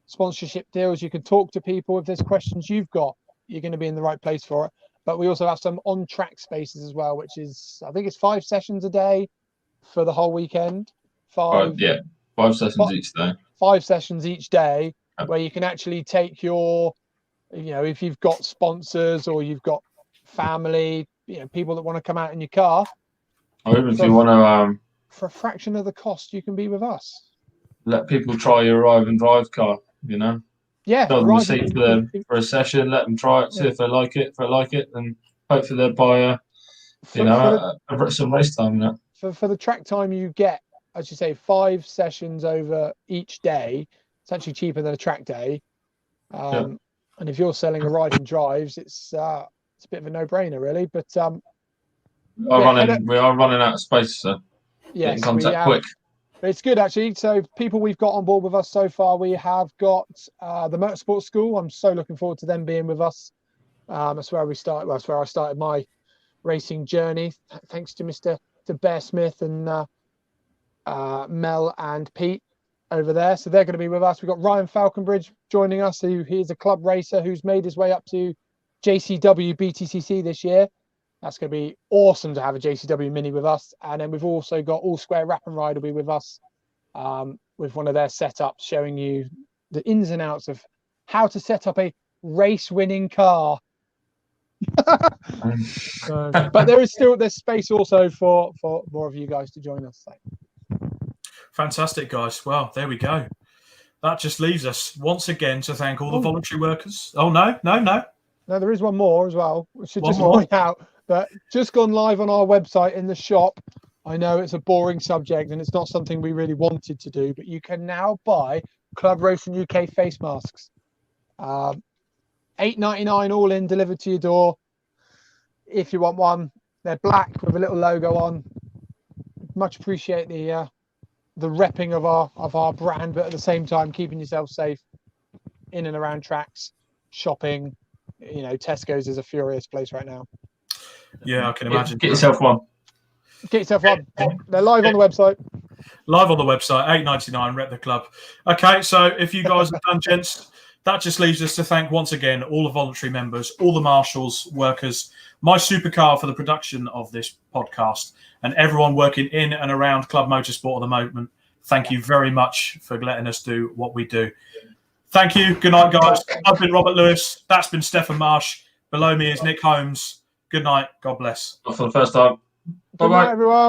sponsorship deals. You can talk to people. If there's questions you've got, you're going to be in the right place for it. But we also have some on-track spaces as well, which is, I think it's 5 sessions a day for the whole weekend. 5 sessions each day. 5 sessions each day, where you can actually take your, if you've got sponsors or you've got family, people that want to come out in your car. Or even if you want to... for a fraction of the cost, you can be with us. Let people try your arrive and drive car, Yeah. Tell them a seat for a session, let them try it, see if they like it. If they like it, then hopefully they'll buy some race time. For the track time you get, as you say, 5 sessions over each day, it's actually cheaper than a track day. And if you're selling a ride and drives, it's a bit of a no-brainer, really. But we are running out of space, so get in contact quick. It's good, actually. So people we've got on board with us so far, we have got the Motorsport School. I'm so looking forward to them being with us. That's where we started. Well, that's where I started my racing journey. Thanks to Mr. Bear Smith and Mel and Pete over there. So they're going to be with us. We've got Ryan Falconbridge joining us, he's a club racer who's made his way up to JCW BTCC this year. That's going to be awesome to have a JCW Mini with us. And then we've also got All Square Wrap and Ride will be with us with one of their setups, showing you the ins and outs of how to set up a race-winning car. But there's space also for more of you guys to join us. Fantastic, guys. Well, there we go. That just leaves us once again to thank all the voluntary workers. Oh, no, there is one more as well. We should just point out that just gone live on our website in the shop. I know it's a boring subject and it's not something we really wanted to do, but you can now buy Club Racing UK face masks. $8.99 all in, delivered to your door. If you want one, they're black with a little logo on. Much appreciate the repping of our brand, but at the same time keeping yourself safe in and around tracks, shopping. You know, Tesco's is a furious place right now. Yeah, I can imagine. Get yourself one. Get yourself one. They're live on the website. Live on the website, $8.99, rep the club. Okay, so if you guys have done, gents, that just leaves us to thank once again all the voluntary members, all the marshals, workers, MySuper for the production of this podcast, and everyone working in and around Club Motorsport at the moment. Thank you very much for letting us do what we do. Thank you. Good night, guys. I've been Robert Lewis. That's been Stefan Marsh. Below me is Nick Holmes. Good night. God bless. For the first time. Bye-bye, everyone.